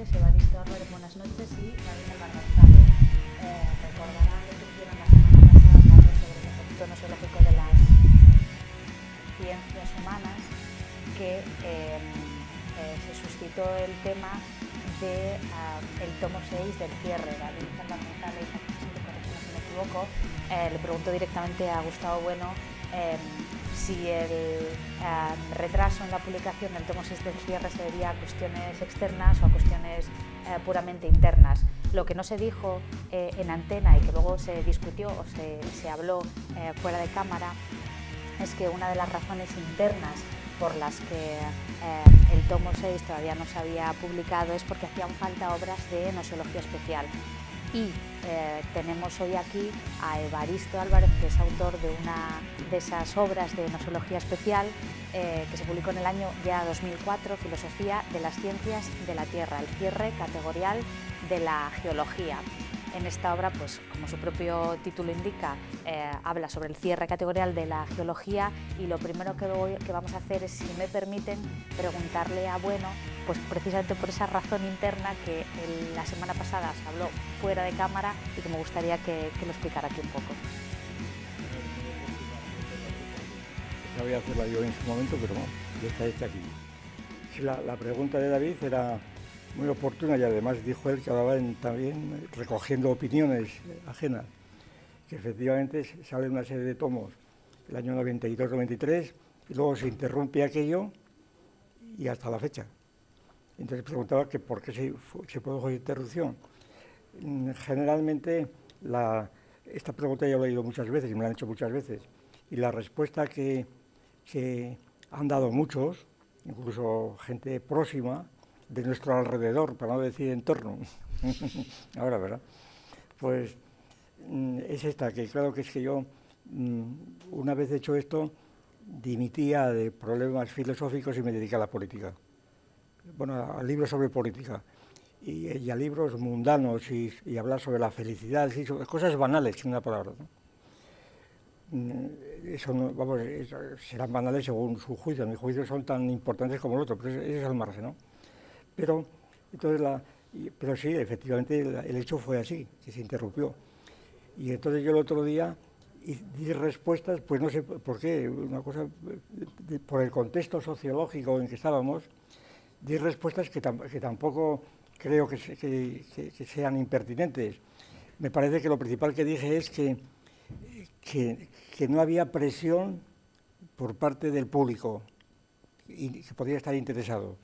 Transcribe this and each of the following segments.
noches, Evaristo Álvarez, buenas noches, y David Álvarez González. Recordarán lo que hicieron la semana pasada hablando sobre el efecto nosológico de las ciencias humanas, que se suscitó el tema del tomo 6 del cierre. David Álvarez González, si no me equivoco, le preguntó directamente a Gustavo Bueno si el retraso en la publicación del tomo 6 del cierre se debía a cuestiones externas o a cuestiones puramente internas. Lo que no se dijo en antena y que luego se discutió o se habló fuera de cámara es que una de las razones internas por las que el tomo 6 todavía no se había publicado es porque hacían falta obras de nosología especial. Y tenemos hoy aquí a Evaristo Álvarez, que es autor de una de esas obras de nosología especial que se publicó en el año ya 2004, Filosofía de las Ciencias de la Tierra, el cierre categorial de la geología. En esta obra, pues, como su propio título indica, habla sobre el cierre categorial de la geología, y lo primero que vamos a hacer es, si me permiten, preguntarle a Bueno, pues precisamente por esa razón interna que la semana pasada se habló fuera de cámara y que me gustaría que lo explicara aquí un poco. No voy a hacerla yo en su momento, pero bueno, ya está aquí. Sí, la pregunta de David era muy oportuna, y además dijo él que hablaba también recogiendo opiniones ajenas, que efectivamente sale una serie de tomos el año 92-93 y luego se interrumpe aquello y hasta la fecha. Entonces preguntaba que por qué se produjo esa interrupción. Generalmente esta pregunta ya la he oído muchas veces y me la han hecho muchas veces, y la respuesta que han dado muchos, incluso gente próxima de nuestro alrededor, para no decir entorno, ahora, ¿verdad? Pues es esta, que claro que es que yo, una vez hecho esto, dimitía de problemas filosóficos y me dediqué a la política. Bueno, a libros sobre política y a libros mundanos y hablar sobre la felicidad, y sobre cosas banales, en una palabra, ¿no? Eso no, vamos, serán banales según su juicio. Mis juicios son tan importantes como el otro, pero ese es el margen, ¿no? Pero, entonces pero sí, efectivamente el hecho fue así, que se interrumpió. Y entonces yo el otro día di respuestas, pues no sé por qué, una cosa, por el contexto sociológico en que estábamos, di respuestas que tampoco creo que sean impertinentes. Me parece que lo principal que dije es que no había presión por parte del público y que podría estar interesado.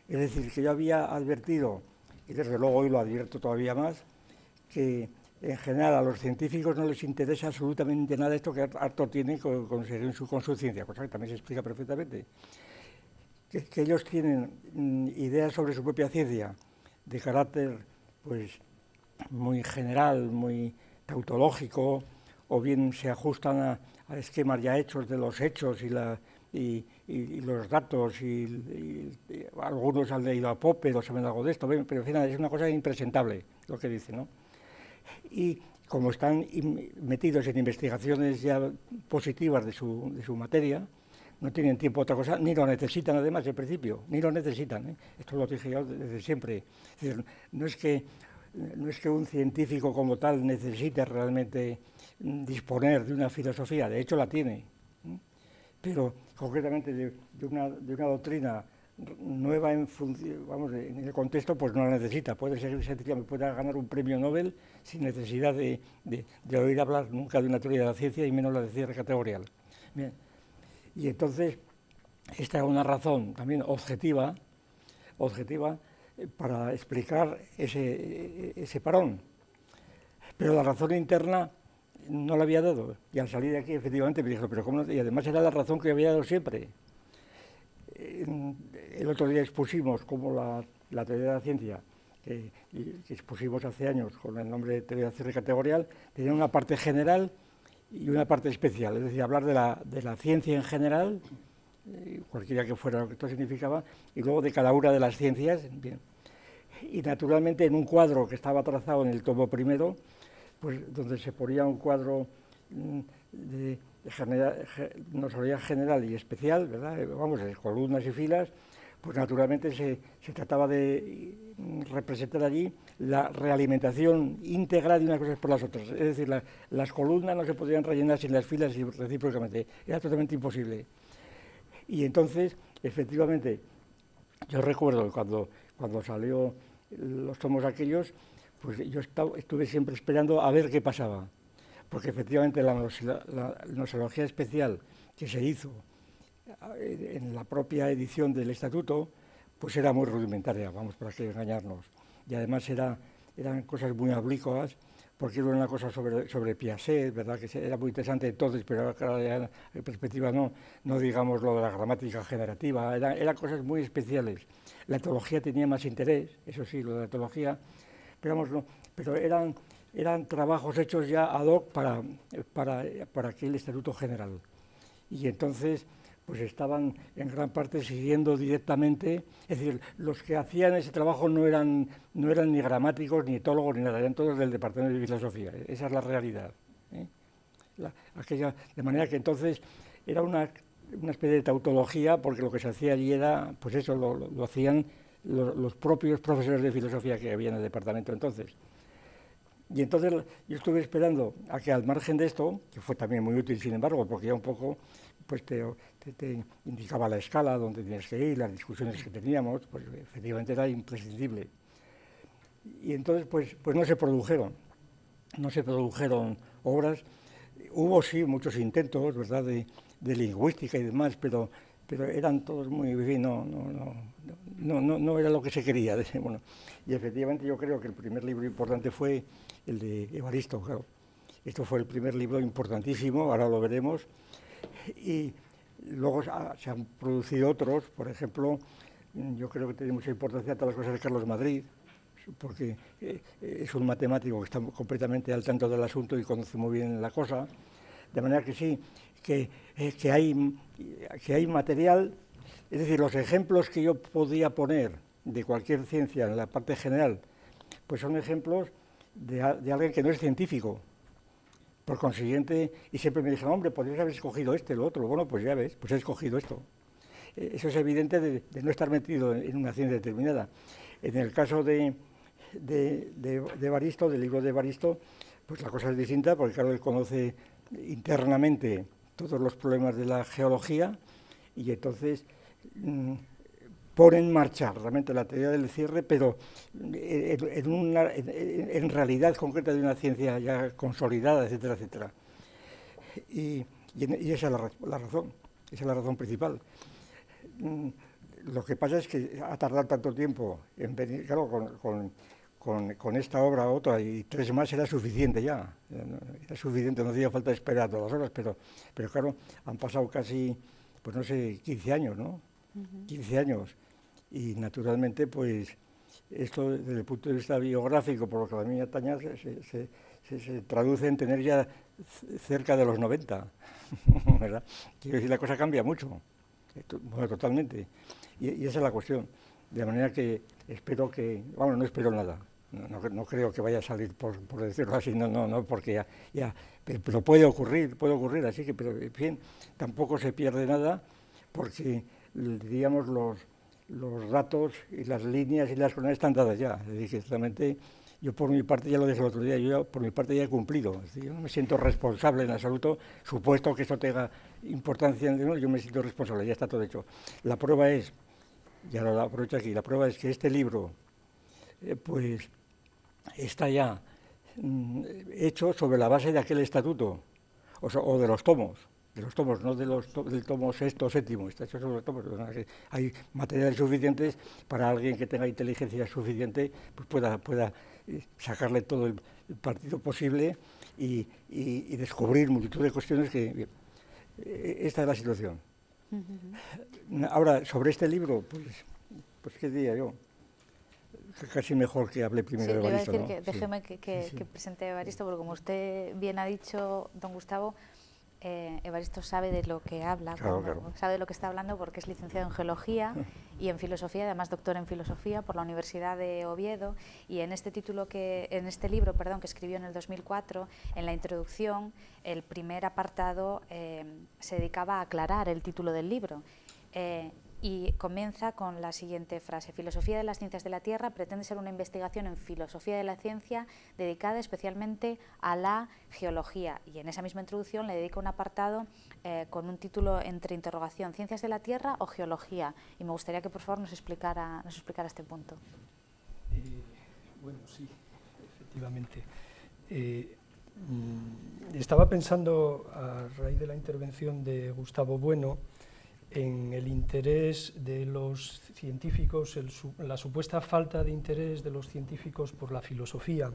Es decir, que yo había advertido, y desde luego hoy lo advierto todavía más, que en general a los científicos no les interesa absolutamente nada esto que harto tienen con su ciencia, cosa que también se explica perfectamente. Que ellos tienen ideas sobre su propia ciencia de carácter, pues, muy general, muy tautológico, o bien se ajustan a esquemas ya hechos de los hechos y los datos, y algunos han leído a Popper o saben algo de esto, pero en fin, es una cosa impresentable lo que dice, ¿no? Y como están metidos en investigaciones ya positivas de su materia, no tienen tiempo a otra cosa, ni lo necesitan además en principio, ni lo necesitan, ¿eh? Esto lo dije yo desde siempre. Es decir, no es que un científico como tal necesite realmente disponer de una filosofía, de hecho la tiene, ¿eh? Pero concretamente de una doctrina nueva en el contexto, pues no la necesita. Puede ganar un premio Nobel sin necesidad de oír hablar nunca de una teoría de la ciencia y menos la de cierre categorial. Bien. Y entonces, esta es una razón también objetiva para explicar ese parón. Pero la razón interna no la había dado. Y al salir de aquí, efectivamente, me dijo, pero ¿cómo no? Y además era la razón que había dado siempre. El otro día expusimos como la teoría de la ciencia, que expusimos hace años con el nombre de teoría de cierre categorial, tenía una parte general y una parte especial, es decir, hablar de la ciencia en general, cualquiera que fuera lo que esto significaba, y luego de cada una de las ciencias. Bien. Y naturalmente en un cuadro que estaba trazado en el tomo primero, pues donde se ponía un cuadro de nosología general y especial, ¿verdad? Vamos, columnas y filas, pues naturalmente se trataba de representar allí la realimentación íntegra de unas cosas por las otras. Es decir, las columnas no se podían rellenar sin las filas y recíprocamente. Era totalmente imposible. Y entonces, efectivamente, yo recuerdo cuando salió los tomos aquellos, pues yo estuve siempre esperando a ver qué pasaba. Porque efectivamente la nosología especial que se hizo en la propia edición del Estatuto, pues era muy rudimentaria, vamos, para que engañarnos. Y además eran cosas muy oblicuas, porque era una cosa sobre Piaget, ¿verdad? Que era muy interesante entonces, pero ahora en perspectiva no digamos lo de la gramática generativa, eran cosas muy especiales. La etología tenía más interés, eso sí, lo de la etología, pero, vamos, pero eran trabajos hechos ya ad hoc para aquel Estatuto General. Y entonces pues estaban en gran parte siguiendo directamente, es decir, los que hacían ese trabajo no eran ni gramáticos, ni etólogos, ni nada, eran todos del Departamento de Filosofía, esa es la realidad. De manera que entonces era una especie de tautología, porque lo que se hacía allí era, pues eso, lo hacían los propios profesores de filosofía que había en el departamento entonces. Y entonces yo estuve esperando a que al margen de esto, que fue también muy útil sin embargo, porque ya un poco pues te indicaba la escala donde tenías que ir, las discusiones que teníamos, pues efectivamente era imprescindible. Y entonces pues no se produjeron obras. Hubo sí muchos intentos, ¿verdad?, de lingüística y demás, pero eran todos muy, no era lo que se quería. Bueno, y efectivamente yo creo que el primer libro importante fue el de Evaristo, claro. Esto fue el primer libro importantísimo, ahora lo veremos. Y luego se han producido otros, por ejemplo, yo creo que tiene mucha importancia todas las cosas de Carlos Madrid, porque es un matemático que está completamente al tanto del asunto y conoce muy bien la cosa, de manera que sí, que hay material, es decir, los ejemplos que yo podía poner de cualquier ciencia en la parte general, pues son ejemplos de alguien que no es científico. Por consiguiente, y siempre me dijeron, hombre, podrías haber escogido lo otro. Bueno, pues ya ves, pues he escogido esto. Eso es evidente de no estar metido en una ciencia determinada. En el caso de Evaristo, del libro de Evaristo, pues la cosa es distinta, porque claro, él conoce internamente todos los problemas de la geología y entonces pone en marcha realmente la teoría del cierre, pero en realidad concreta de una ciencia ya consolidada, etcétera, etcétera. Y esa es la razón, esa es la razón principal. Lo que pasa es que ha tardado tanto tiempo en venir, claro, con esta obra o otra, y 3 más era suficiente ya, era suficiente, no hacía falta esperar todas las horas, pero claro, han pasado casi, pues no sé, 15 años, ¿no? 15 años. Y naturalmente, pues, esto desde el punto de vista biográfico, por lo que a mí atañe, se traduce en tener ya cerca de los 90, ¿verdad? Quiero decir, la cosa cambia mucho, bueno, totalmente, y esa es la cuestión. De manera que espero que, bueno, no espero nada, no creo que vaya a salir, por decirlo así, no, porque ya pero puede ocurrir, así que, pero en fin, tampoco se pierde nada, porque, diríamos, los datos y las líneas y las coordenadas están dadas ya. Es decir, que realmente yo por mi parte, ya lo dije el otro día, yo por mi parte ya he cumplido. Es decir, yo no me siento responsable en absoluto, supuesto que esto tenga importancia, yo me siento responsable, ya está todo hecho. La prueba es, ya lo aprovecho aquí, la prueba es que este libro pues está ya hecho sobre la base de aquel estatuto, o de los tomos, no del tomo sexto o séptimo, está hecho sobre los tomos. Hay materiales suficientes para alguien que tenga inteligencia suficiente, pues pueda sacarle todo el partido posible y descubrir multitud de cuestiones que... esta es la situación. Ahora, sobre este libro, pues qué diría yo, casi mejor que hable primero de Evaristo. Sí, le iba a decir, ¿no? Déjeme que presente a Evaristo, porque como usted bien ha dicho, don Gustavo, Evaristo sabe de lo que habla, claro. Sabe de lo que está hablando porque es licenciado en Geología y en Filosofía, además doctor en Filosofía por la Universidad de Oviedo, y en este libro, que escribió en el 2004, en la introducción, el primer apartado se dedicaba a aclarar el título del libro. y comienza con la siguiente frase: Filosofía de las ciencias de la Tierra pretende ser una investigación en filosofía de la ciencia dedicada especialmente a la geología, y en esa misma introducción le dedica un apartado con un título entre interrogación: ¿Ciencias de la Tierra o Geología? Y me gustaría que por favor nos explicara este punto. Bueno, sí, efectivamente. Estaba pensando, a raíz de la intervención de Gustavo Bueno, en el interés de los científicos, la supuesta falta de interés de los científicos por la filosofía.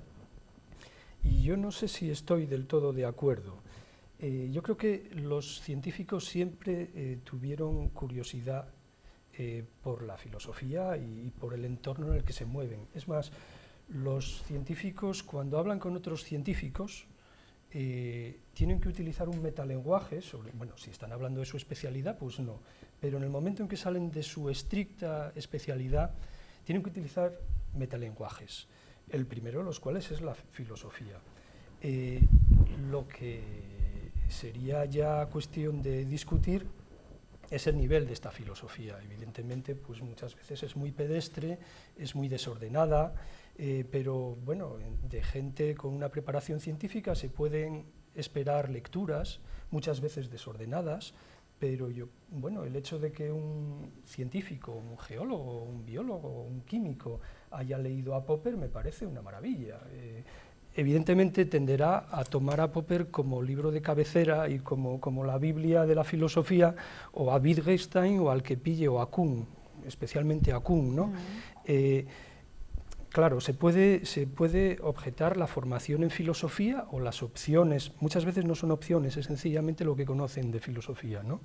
Y yo no sé si estoy del todo de acuerdo. Yo creo que los científicos siempre tuvieron curiosidad por la filosofía y por el entorno en el que se mueven. Es más, los científicos, cuando hablan con otros científicos, tienen que utilizar un metalenguaje bueno, si están hablando de su especialidad, pues no, pero en el momento en que salen de su estricta especialidad, tienen que utilizar metalenguajes, el primero de los cuales es la filosofía. Lo que sería ya cuestión de discutir es el nivel de esta filosofía. Evidentemente, pues muchas veces es muy pedestre, es muy desordenada, pero bueno, de gente con una preparación científica se pueden esperar lecturas, muchas veces desordenadas, pero bueno, el hecho de que un científico, un geólogo, un biólogo, un químico haya leído a Popper me parece una maravilla. Evidentemente tenderá a tomar a Popper como libro de cabecera y como la Biblia de la filosofía, o a Wittgenstein o al que pille, o a Kuhn, especialmente a Kuhn, ¿no? Claro, se puede objetar la formación en filosofía o las opciones. Muchas veces no son opciones, es sencillamente lo que conocen de filosofía, ¿no?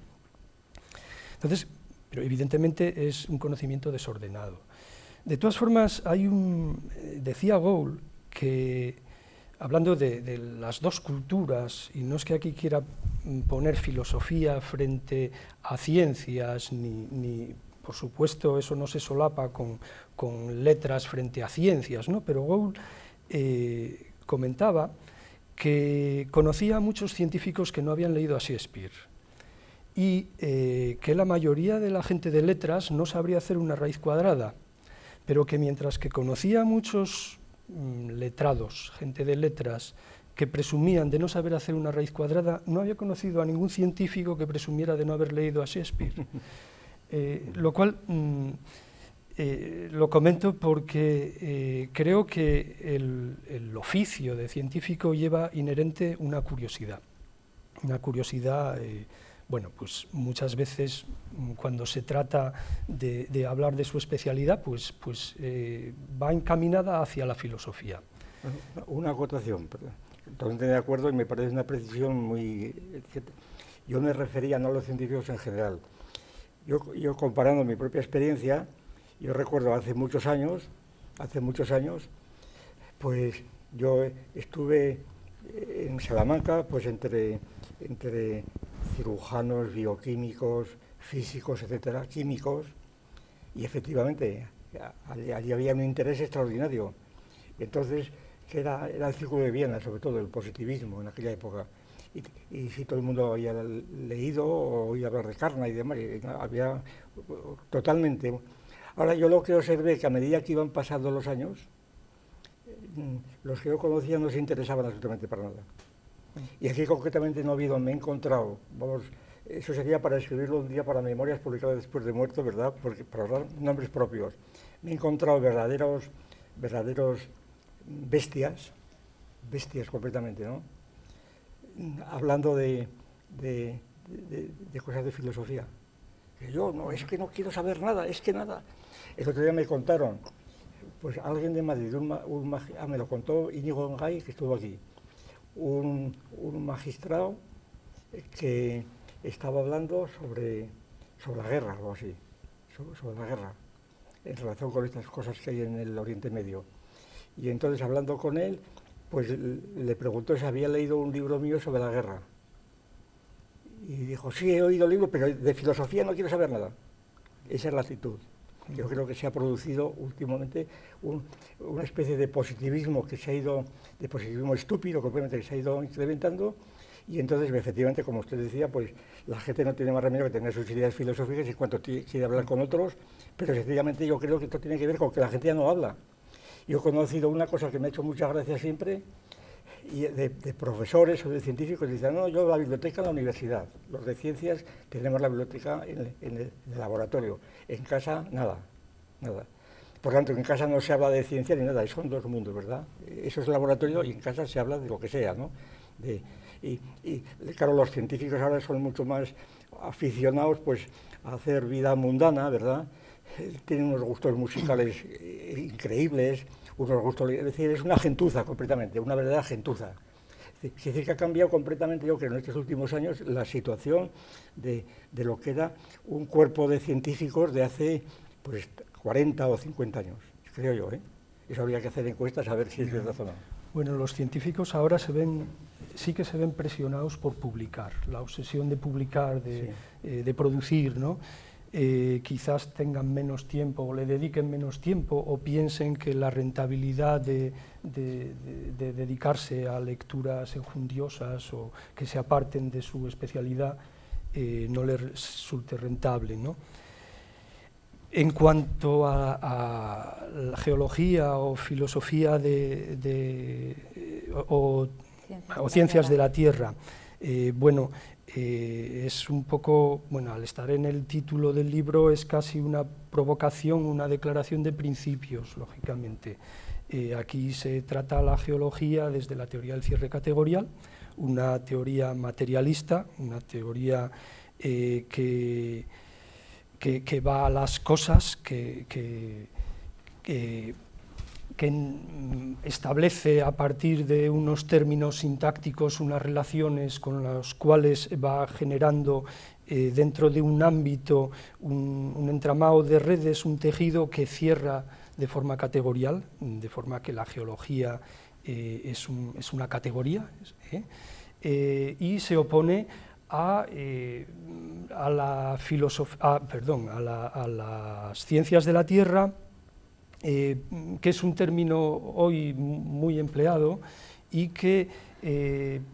Entonces, pero evidentemente es un conocimiento desordenado. De todas formas, decía Gould que, hablando de las dos culturas, y no es que aquí quiera poner filosofía frente a ciencias, ni por supuesto eso no se solapa con letras frente a ciencias, ¿no? Pero Gould comentaba que conocía a muchos científicos que no habían leído a Shakespeare y que la mayoría de la gente de letras no sabría hacer una raíz cuadrada, pero que mientras que conocía a muchos letrados, gente de letras, que presumían de no saber hacer una raíz cuadrada, no había conocido a ningún científico que presumiera de no haber leído a Shakespeare. Lo cual lo comento porque creo que el oficio de científico lleva inherente una curiosidad, bueno, pues muchas veces cuando se trata de hablar de su especialidad, pues va encaminada hacia la filosofía. Una acotación, totalmente de acuerdo, y me parece una precisión muy cierta. Yo me refería no a los científicos en general. Yo comparando mi propia experiencia, yo recuerdo hace muchos años, pues yo estuve en Salamanca, pues entre cirujanos, bioquímicos, físicos, etcétera, químicos, y efectivamente allí había un interés extraordinario. Y entonces, que era el Círculo de Viena, sobre todo el positivismo en aquella época. Y si todo el mundo había leído o oído hablar de Carnot y demás, y había totalmente. Ahora yo lo que observé que a medida que iban pasando los años, los que yo conocía no se interesaban absolutamente para nada. Y aquí concretamente no ha habido, me he encontrado, vamos, eso sería para escribirlo un día para memorias publicadas después de muerto, ¿verdad? Porque para hablar nombres propios. Me he encontrado verdaderos bestias completamente, ¿no? Hablando de cosas de filosofía. Que yo, no, es que no quiero saber nada, es que nada. El otro día me contaron, pues alguien de Madrid, me lo contó Íñigo Ngay, que estuvo aquí, un magistrado que estaba hablando sobre la guerra, algo así, sobre la guerra, en relación con estas cosas que hay en el Oriente Medio. Y entonces, hablando con él, pues le preguntó si había leído un libro mío sobre la guerra. Y dijo, sí, he oído el libro, pero de filosofía no quiero saber nada. Esa es la actitud. Yo creo que se ha producido últimamente una especie de positivismo de positivismo estúpido, completamente, que se ha ido incrementando, y entonces, efectivamente, como usted decía, pues la gente no tiene más remedio que tener sus ideas filosóficas y cuanto quiere hablar con otros, pero sencillamente yo creo que esto tiene que ver con que la gente ya no habla. Yo he conocido una cosa que me ha hecho mucha gracia siempre, y de profesores o de científicos, dicen, no, yo la biblioteca en la universidad, los de ciencias tenemos la biblioteca en el laboratorio, en casa nada. Por tanto, en casa no se habla de ciencia ni nada, son dos mundos, ¿verdad? Eso es el laboratorio y en casa se habla de lo que sea, ¿no? Y claro, los científicos ahora son mucho más aficionados pues, a hacer vida mundana, ¿verdad? Tienen unos gustos musicales increíbles, unos gustos, es decir, es una gentuza completamente, una verdadera gentuza. Es decir, que ha cambiado completamente, yo creo, en estos últimos años la situación de lo que era un cuerpo de científicos de hace pues 40 o 50 años, creo yo, ¿eh? Eso habría que hacer encuestas a ver si es verdad o no. Bueno, los científicos ahora sí que se ven presionados por publicar, la obsesión de publicar, de producir, ¿no? Quizás tengan menos tiempo o le dediquen menos tiempo o piensen que la rentabilidad de dedicarse a lecturas enjundiosas o que se aparten de su especialidad no les resulte rentable, ¿no? En cuanto a la geología o filosofía o ciencias de la Tierra, bueno, es un poco, bueno, al estar en el título del libro es casi una provocación, una declaración de principios, lógicamente. Aquí se trata la geología desde la teoría del cierre categorial, una teoría materialista, una teoría que va a las cosas, que establece a partir de unos términos sintácticos unas relaciones con las cuales va generando dentro de un ámbito un entramado de redes, un tejido que cierra de forma categorial, de forma que la geología es una categoría, y se opone a las ciencias de la Tierra, que es un término hoy muy empleado y que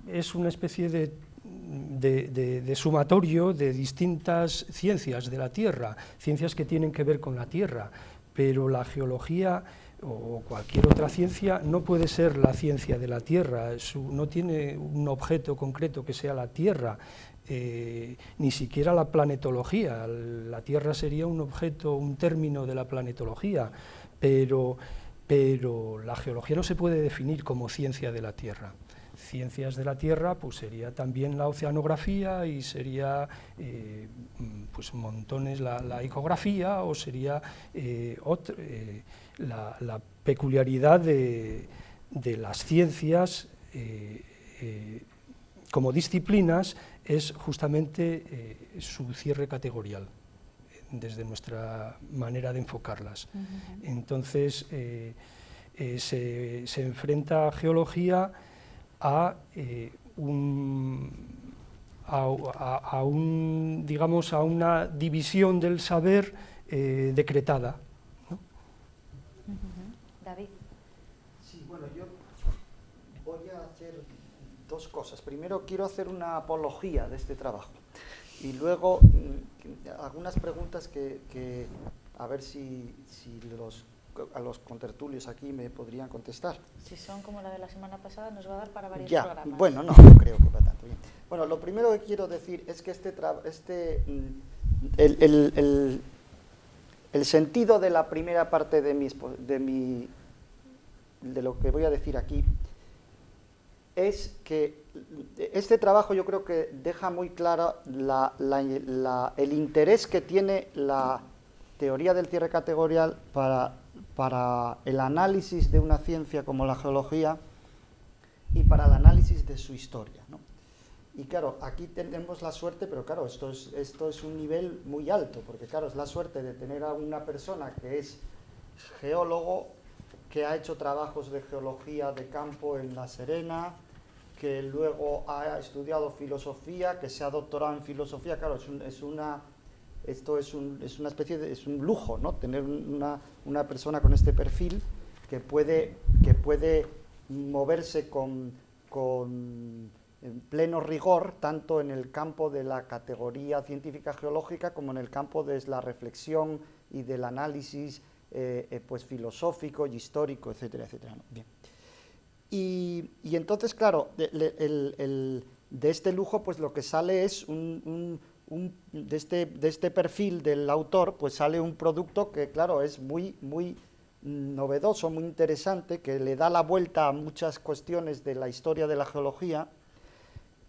es una especie de sumatorio de distintas ciencias de la Tierra, ciencias que tienen que ver con la Tierra, pero la geología o cualquier otra ciencia no puede ser la ciencia de la Tierra, no tiene un objeto concreto que sea la Tierra, ni siquiera la planetología. La Tierra sería un objeto, un término de la planetología, pero la geología no se puede definir como ciencia de la Tierra. Ciencias de la Tierra pues sería también la oceanografía y sería pues montones la ecografía o sería la peculiaridad de las ciencias como disciplinas es justamente su cierre categorial desde nuestra manera de enfocarlas. Entonces se enfrenta geología a una división del saber decretada, ¿no? David. Sí, bueno, yo voy a hacer dos cosas. Primero quiero hacer una apología de este trabajo y luego algunas preguntas que a ver si a los contertulios aquí me podrían contestar. Si son como la de la semana pasada, nos va a dar para varios ya, programas. bueno, no creo que va tanto bien. Bueno, lo primero que quiero decir es que el sentido de la primera parte de lo que voy a decir aquí es que este trabajo yo creo que deja muy clara el interés que tiene la teoría del cierre categorial para el análisis de una ciencia como la geología y para el análisis de su historia, ¿no? Y claro, aquí tenemos la suerte, pero claro, esto es un nivel muy alto, porque claro, es la suerte de tener a una persona que es geólogo, que ha hecho trabajos de geología de campo en La Serena, que luego ha estudiado filosofía, que se ha doctorado en filosofía. Claro, es una especie de, es un lujo, ¿no? Tener una persona con este perfil que puede moverse con en pleno rigor, tanto en el campo de la categoría científica geológica como en el campo de la reflexión y del análisis pues filosófico y histórico, etcétera, etcétera, ¿no? Bien. Y entonces, claro, de este lujo, pues lo que sale es de este perfil del autor, pues sale un producto que, claro, es muy novedoso, muy interesante, que le da la vuelta a muchas cuestiones de la historia de la geología,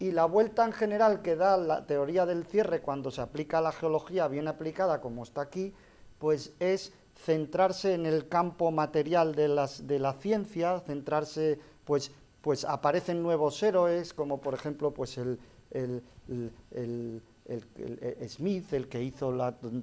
y la vuelta en general que da la teoría del cierre cuando se aplica a la geología bien aplicada, como está aquí, pues es centrarse en el campo material de la ciencia, centrarse, pues aparecen nuevos héroes, como por ejemplo pues el Smith, el que hizo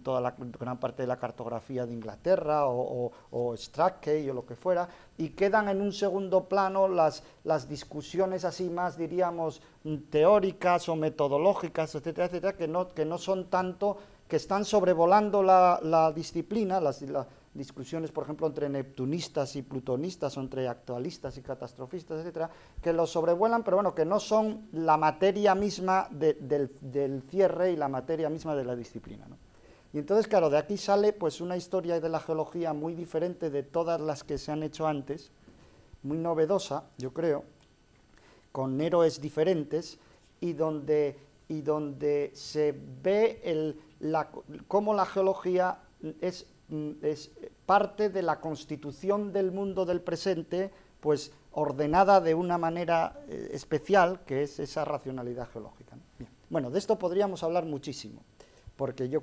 toda la gran parte de la cartografía de Inglaterra, o Strachey o lo que fuera, y quedan en un segundo plano las discusiones así más, diríamos, teóricas o metodológicas, etcétera, etcétera, que no son tanto, que están sobrevolando la disciplina, las discusiones, por ejemplo, entre neptunistas y plutonistas, o entre actualistas y catastrofistas, etcétera, que los sobrevuelan, pero bueno, que no son la materia misma del cierre y la materia misma de la disciplina, ¿no? Y entonces, claro, de aquí sale pues una historia de la geología muy diferente de todas las que se han hecho antes, muy novedosa, yo creo, con héroes diferentes, y donde se ve cómo la geología es parte de la constitución del mundo del presente, pues ordenada de una manera especial, que es esa racionalidad geológica, ¿no? Bien. Bueno, de esto podríamos hablar muchísimo, porque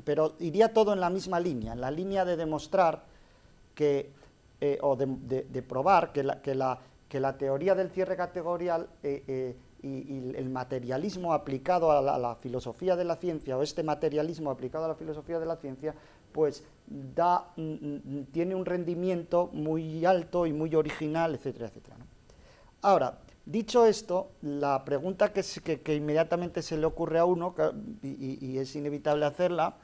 pero iría todo en la misma línea, en la línea de demostrar que, o de probar que la teoría del cierre categorial y el materialismo aplicado a la filosofía de la ciencia, o este materialismo aplicado a la filosofía de la ciencia, pues tiene un rendimiento muy alto y muy original, etcétera, etcétera, ¿no? Ahora, dicho esto, la pregunta que inmediatamente se le ocurre a uno, y es inevitable hacerla,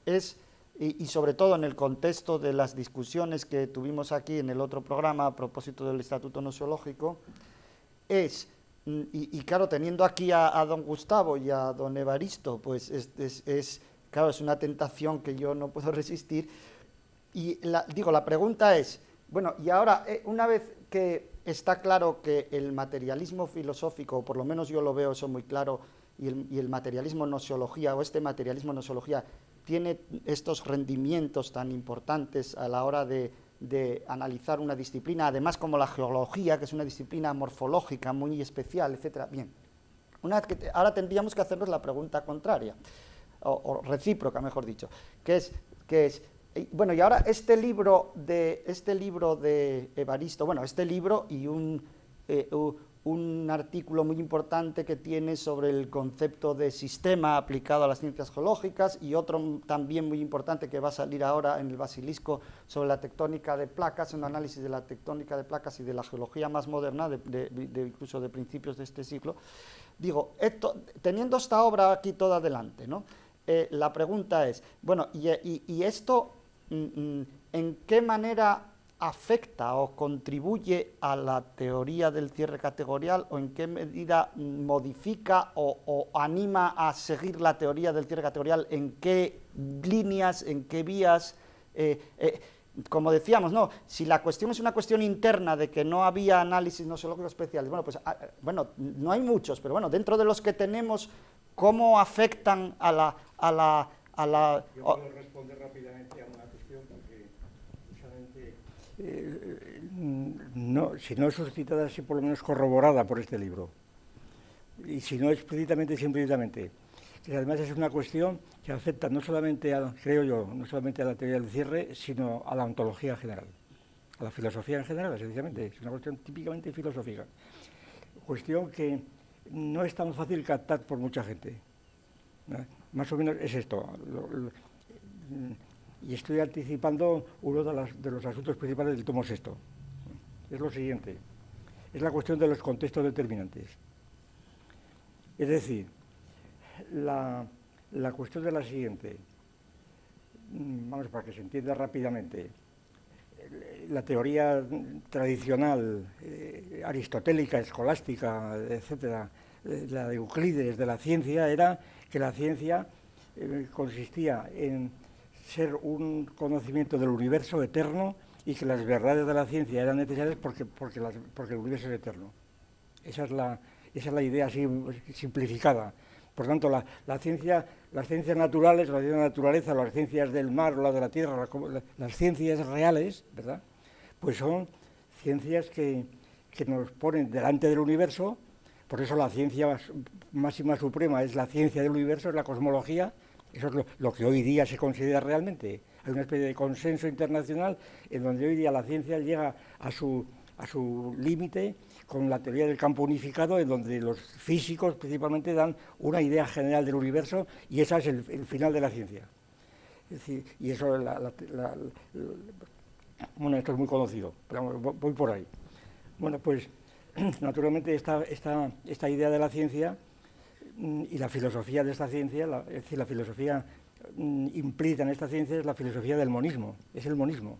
es, y sobre todo en el contexto de las discusiones que tuvimos aquí en el otro programa a propósito del Estatuto Gnoseológico, es, y claro, teniendo aquí a don Gustavo y a don Evaristo, pues claro, es una tentación que yo no puedo resistir. Y la pregunta es, bueno, y ahora, una vez que está claro que el materialismo filosófico, o por lo menos yo lo veo eso muy claro, y el materialismo gnoseología, o este materialismo gnoseología, tiene estos rendimientos tan importantes a la hora de analizar una disciplina, además como la geología, que es una disciplina morfológica muy especial, etcétera. Bien, ahora tendríamos que hacernos la pregunta contraria, o recíproca, mejor dicho, que es bueno, y ahora este libro de Evaristo, bueno, este libro y un artículo muy importante que tiene sobre el concepto de sistema aplicado a las ciencias geológicas, y otro también muy importante que va a salir ahora en el Basilisco sobre la tectónica de placas, un análisis de la tectónica de placas y de la geología más moderna, incluso de principios de este siglo. Digo, teniendo esta obra aquí toda adelante, ¿no? La pregunta es, bueno, ¿y esto en qué manera afecta o contribuye a la teoría del cierre categorial, o en qué medida modifica o anima a seguir la teoría del cierre categorial, en qué líneas, en qué vías? Como decíamos, no, si la cuestión es una cuestión interna de que no había análisis gnoseológicos especiales, bueno, pues no hay muchos, pero bueno, dentro de los que tenemos, ¿cómo afectan a la Yo puedo responder rápidamente a una cuestión, porque precisamente, si no es suscitada, sí por lo menos corroborada por este libro, y si no explícitamente, sí implícitamente, que además es una cuestión que afecta no solamente creo yo, no solamente a la teoría del cierre, sino a la ontología en general, a la filosofía en general, sencillamente, es una cuestión típicamente filosófica, cuestión que no es tan fácil captar por mucha gente, ¿no? Más o menos es esto, y estoy anticipando uno de los asuntos principales del tomo sexto. Es lo siguiente, es la cuestión de los contextos determinantes. Es decir, la cuestión es la siguiente, vamos, para que se entienda rápidamente. la teoría tradicional, aristotélica, escolástica, etcétera, la de Euclides de la ciencia, era que la ciencia consistía en ser un conocimiento del universo eterno y que las verdades de la ciencia eran necesarias porque el universo es eterno. Esa es la idea así simplificada. Por tanto, las ciencias naturales, la ciencia de la naturaleza, las ciencias del mar, la de la tierra, las ciencias reales, ¿verdad?, pues son ciencias que nos ponen delante del universo. Por eso la ciencia máxima suprema es la ciencia del universo, es la cosmología. Eso es lo que hoy día se considera realmente. Hay una especie de consenso internacional en donde hoy día la ciencia llega a su límite con la teoría del campo unificado, en donde los físicos principalmente dan una idea general del universo, y ese es el final de la ciencia. Es decir, y eso, bueno, esto es muy conocido, pero voy por ahí. Bueno, pues naturalmente esta idea de la ciencia y la filosofía de esta ciencia, es decir, la filosofía implícita en esta ciencia es la filosofía del monismo, es el monismo.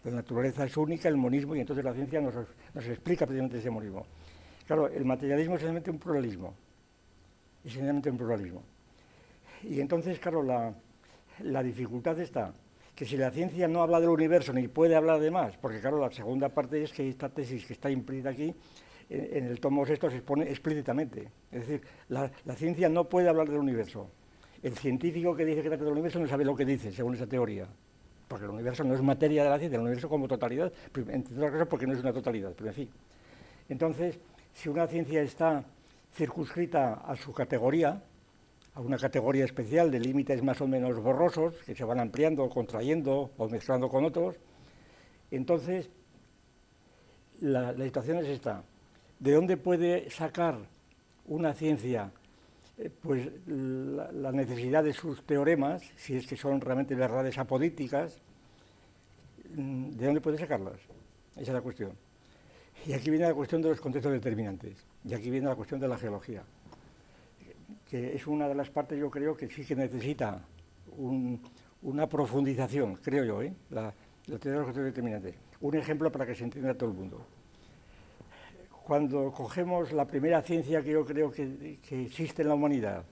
La naturaleza es única, el monismo, y entonces la ciencia nos explica precisamente ese monismo. Claro, el materialismo es sencillamente un pluralismo, Y entonces, claro, la dificultad está que si la ciencia no habla del universo ni puede hablar de más, porque claro, la segunda parte es que esta tesis que está implícita aquí, en el tomo sexto se expone explícitamente. Es decir, la ciencia no puede hablar del universo. El científico que dice que trata del universo no sabe lo que dice, según esa teoría. Porque el universo no es materia de la ciencia, el universo como totalidad, entre otras cosas porque no es una totalidad, pero en fin. Entonces, si una ciencia está circunscrita a su categoría, a una categoría especial de límites más o menos borrosos, que se van ampliando, contrayendo o mezclando con otros, entonces la situación es esta. ¿De dónde puede sacar una ciencia pues la necesidad de sus teoremas, si es que son realmente verdades apodícticas? ¿De dónde puede sacarlas? Esa es la cuestión. Y aquí viene la cuestión de los contextos determinantes, y aquí viene la cuestión de la geología, que es una de las partes, yo creo, que sí que necesita una profundización, creo yo, la teoría de los contextos determinantes. Un ejemplo para que se entienda todo el mundo. Cuando cogemos la primera ciencia que yo creo que existe en la humanidad,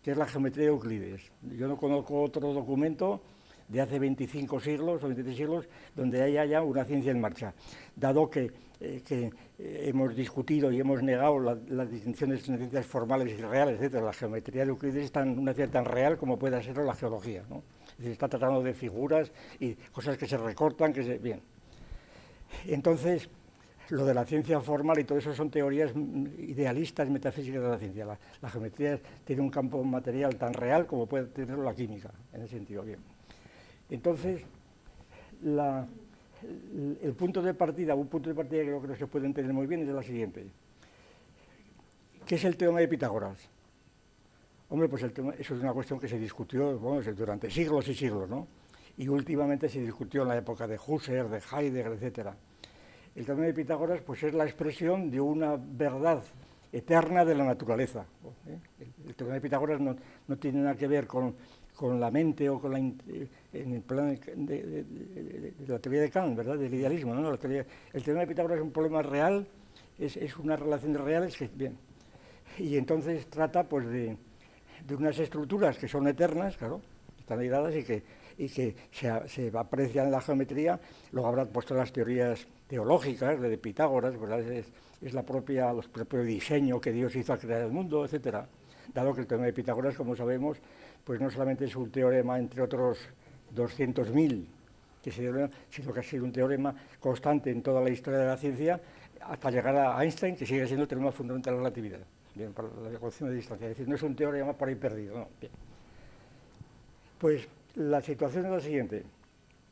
que es la geometría de Euclides, yo no conozco otro documento de hace 25 siglos o 23 siglos donde haya ya una ciencia en marcha, dado que hemos discutido y hemos negado las distinciones entre ciencias formales y reales, etc. La geometría de Euclides es una ciencia tan real como puede ser la geología, ¿no? Es decir, está tratando de figuras y cosas que se recortan, bien. Entonces, lo de la ciencia formal y todo eso son teorías idealistas, metafísicas de la ciencia. La geometría tiene un campo material tan real como puede tenerlo la química, en ese sentido, bien. Entonces, un punto de partida que creo que no se puede entender muy bien es la siguiente. ¿Qué es el teorema de Pitágoras? Hombre, pues eso es una cuestión que se discutió durante siglos y siglos, ¿no? Y últimamente se discutió en la época de Husserl, de Heidegger, etcétera. El teorema de Pitágoras pues es la expresión de una verdad eterna de la naturaleza. El teorema de Pitágoras no tiene nada que ver con la mente o en el plan de la teoría de Kant, ¿verdad?, del idealismo, ¿no? El teorema de Pitágoras es un problema real, es una relación de reales que, bien. Y entonces trata pues de unas estructuras que son eternas, claro, están aisladas y que se aprecian en la geometría. Luego habrá puesto las teorías teológicas de Pitágoras, ¿verdad? Es el propio diseño que Dios hizo al crear el mundo, etcétera. Dado que el teorema de Pitágoras, como sabemos, pues no solamente es un teorema entre otros 200.000 sino que ha sido un teorema constante en toda la historia de la ciencia hasta llegar a Einstein, que sigue siendo el teorema fundamental de la relatividad, bien, para la ecuación de distancia. Es decir, no es un teorema por ahí perdido, no. Bien. Pues la situación es la siguiente.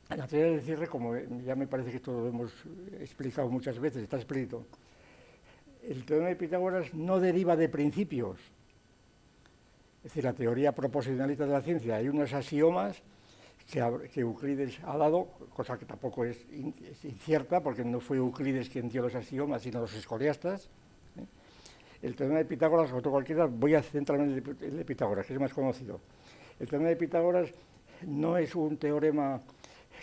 La teoría del cierre, como ya me parece que esto lo hemos explicado muchas veces, está explícito. El teorema de Pitágoras no deriva de principios. Es decir, la teoría proposicionalista de la ciencia, hay unos axiomas que Euclides ha dado, cosa que tampoco es incierta, porque no fue Euclides quien dio los axiomas, sino los escoliastas. El teorema de Pitágoras, otro cualquiera, voy a centrarme en el de Pitágoras, que es más conocido. El teorema de Pitágoras no es un teorema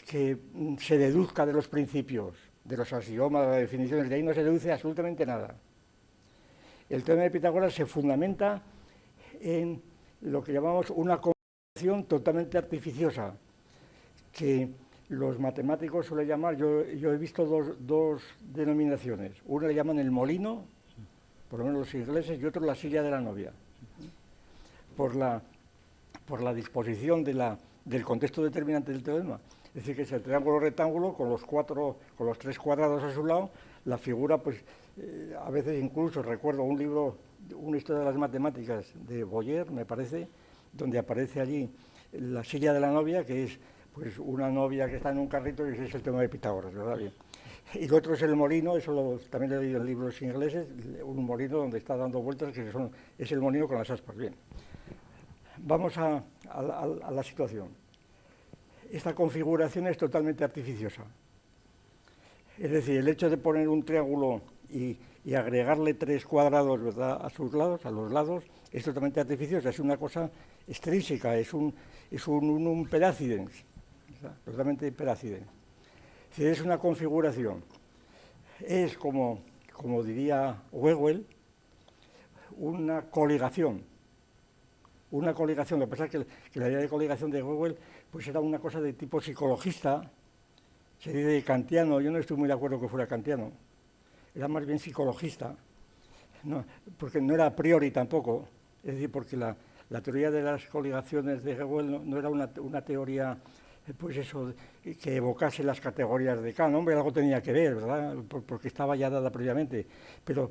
que se deduzca de los principios, de los axiomas, de las definiciones, de ahí no se deduce absolutamente nada. El teorema de Pitágoras se fundamenta en lo que llamamos una configuración totalmente artificiosa, que los matemáticos suelen llamar, yo he visto dos denominaciones, una le llaman el molino, por lo menos los ingleses, y otro la silla de la novia, por la disposición del contexto determinante del teorema. Es decir, que es el triángulo rectángulo con los tres cuadrados a su lado, la figura, pues, a veces incluso recuerdo un libro, una historia de las matemáticas de Boyer, me parece, donde aparece allí la silla de la novia, que es pues una novia que está en un carrito, y ese es el teorema de Pitágoras, ¿verdad? Bien. Y el otro es el molino, eso también lo he leído en libros ingleses, un molino donde está dando vueltas, que es el molino con las aspas. Bien. Vamos a la situación. Esta configuración es totalmente artificiosa. Es decir, el hecho de poner un triángulo y agregarle tres cuadrados, ¿verdad?, a sus lados, a los lados, es totalmente artificiosa, es una cosa extrínseca, es un pedacidens, totalmente pedacidens. Es una configuración. Es, como diría Whewell, una coligación. Una coligación. Lo que pasa es que la idea de coligación de Whewell pues era una cosa de tipo psicologista, se dice kantiano. Yo no estoy muy de acuerdo que fuera kantiano. Era más bien psicologista, no, porque no era a priori tampoco. Es decir, porque la teoría de las coligaciones de Whewell no era una teoría, pues eso, que evocase las categorías de Kant. Hombre, algo tenía que ver, ¿verdad?, porque estaba ya dada previamente, pero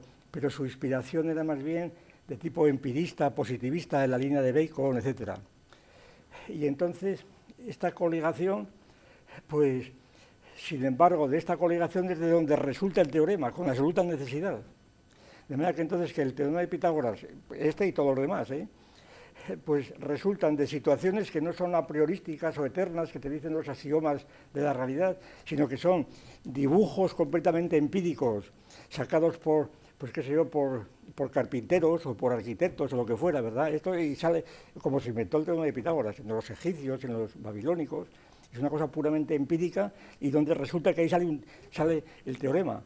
su inspiración era más bien de tipo empirista, positivista, en la línea de Bacon, etcétera. Y entonces, esta coligación, pues, sin embargo, de esta coligación es de donde resulta el teorema, con absoluta necesidad. De manera que entonces que el teorema de Pitágoras, este y todos los demás, pues resultan de situaciones que no son a priorísticas o eternas, que te dicen los axiomas de la realidad, sino que son dibujos completamente empíricos, sacados por, pues qué sé yo, por carpinteros o por arquitectos o lo que fuera, ¿verdad? Esto y sale como se inventó el teorema de Pitágoras, en los egipcios, en los babilónicos. Es una cosa puramente empírica y donde resulta que ahí sale el teorema,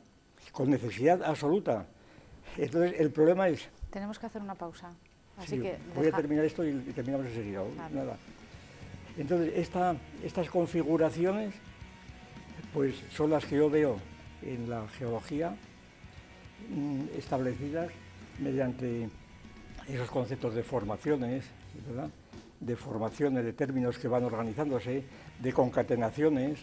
con necesidad absoluta. Entonces, el problema es... Tenemos que hacer una pausa. Así Sí, que voy a terminar esto y terminamos enseguida. Vale. Nada. Entonces, estas configuraciones pues son las que yo veo en la geología establecidas mediante esos conceptos de formaciones, ¿verdad?, de formaciones, de términos que van organizándose, de concatenaciones,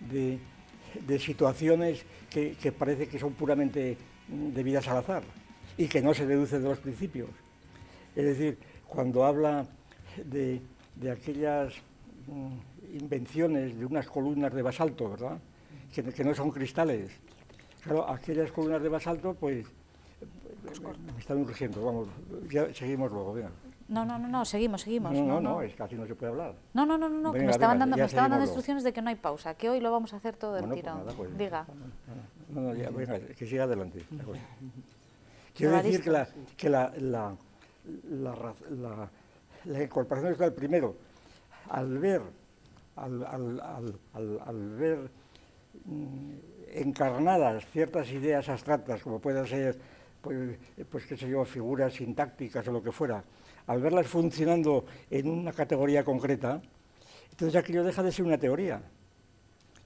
de situaciones que parece que son puramente debidas al azar y que no se deducen de los principios. Es decir, cuando habla de aquellas invenciones de unas columnas de basalto, ¿verdad?, que no son cristales. Claro, aquellas columnas de basalto, pues me están urgiendo, vamos, ya seguimos luego, venga. No, seguimos. No, es que así no se puede hablar. No, Venga, que me estaban dando luego. instrucciones de que no hay pausa, que hoy lo vamos a hacer todo del tirón. Pues nada, pues, Diga. No, ya, venga, que siga adelante. Quiero decir que la incorporación está el primero. Al ver encarnadas ciertas ideas abstractas, como puedan ser, pues qué sé yo, figuras sintácticas o lo que fuera, al verlas funcionando en una categoría concreta, entonces aquello deja de ser una teoría.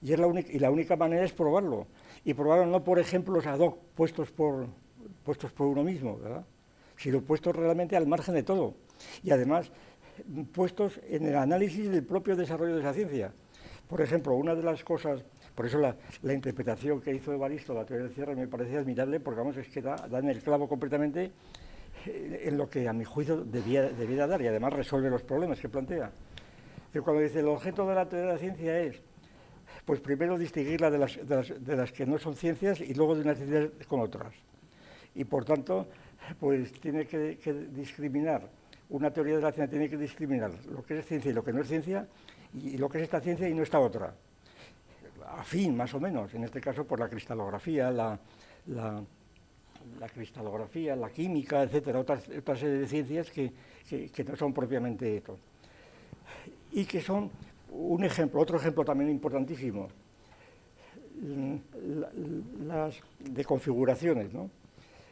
Y la única manera es probarlo. Y probarlo no por ejemplos ad hoc puestos por uno mismo, ¿verdad?, sino puestos realmente al margen de todo. Y además, puestos en el análisis del propio desarrollo de esa ciencia. Por ejemplo, una de las cosas, por eso la interpretación que hizo Evaristo de la teoría del cierre me parece admirable, porque vamos, es que da en el clavo completamente en lo que a mi juicio debiera dar, y además resuelve los problemas que plantea. Que cuando dice el objeto de la teoría de la ciencia es, pues primero distinguirla de las que no son ciencias y luego de unas ciencias con otras. Y por tanto, pues tiene que discriminar, una teoría de la ciencia tiene que discriminar lo que es ciencia y lo que no es ciencia, y lo que es esta ciencia y no esta otra. Afín, más o menos, en este caso por la cristalografía, la cristalografía, la química, etcétera, otra serie de ciencias que no son propiamente esto. Y que son otro ejemplo también importantísimo, las de configuraciones, ¿no?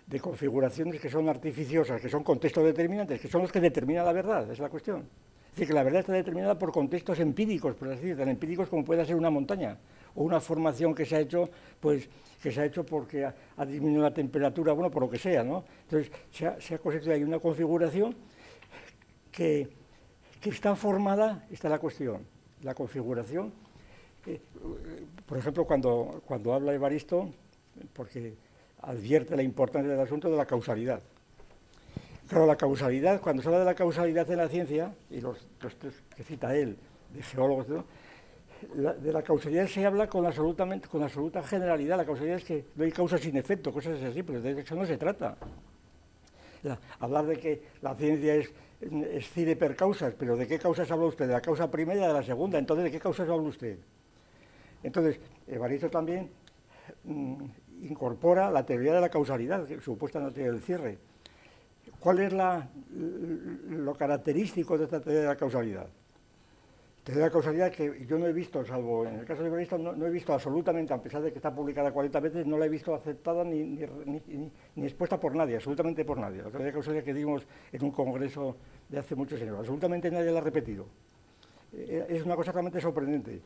De configuraciones que son artificiosas, que son contextos determinantes, que son los que determinan la verdad, es la cuestión. Es decir, que la verdad está determinada por contextos empíricos, por así decir, tan empíricos como puede ser una montaña, o una formación que se ha hecho, pues, que se ha hecho porque ha disminuido la temperatura, bueno, por lo que sea, ¿no? Entonces, se ha constituido ahí una configuración que está formada, está la cuestión, la configuración. Por ejemplo, cuando habla Evaristo, porque advierte la importancia del asunto de la causalidad. Claro, la causalidad, cuando se habla de la causalidad en la ciencia, y los tres que cita él, de geólogos, ¿no? De la causalidad se habla con absoluta generalidad. La causalidad es que no hay causa sin efecto, cosas así, pero de eso no se trata. Hablar de que la ciencia es cire per causas, pero ¿de qué causas habla usted? ¿De la causa primera y de la segunda? Entonces, ¿de qué causas habla usted? Entonces, Evaristo también incorpora la teoría de la causalidad, supuesta en la teoría del cierre. ¿Cuál es lo característico de esta teoría de la causalidad? Teoría de la causalidad que yo no he visto, salvo en el caso de Evaristo, no he visto absolutamente, a pesar de que está publicada 40 veces, no la he visto aceptada ni expuesta por nadie, absolutamente por nadie. La teoría de la causalidad que dimos en un congreso de hace muchos años, absolutamente nadie la ha repetido. Es una cosa realmente sorprendente.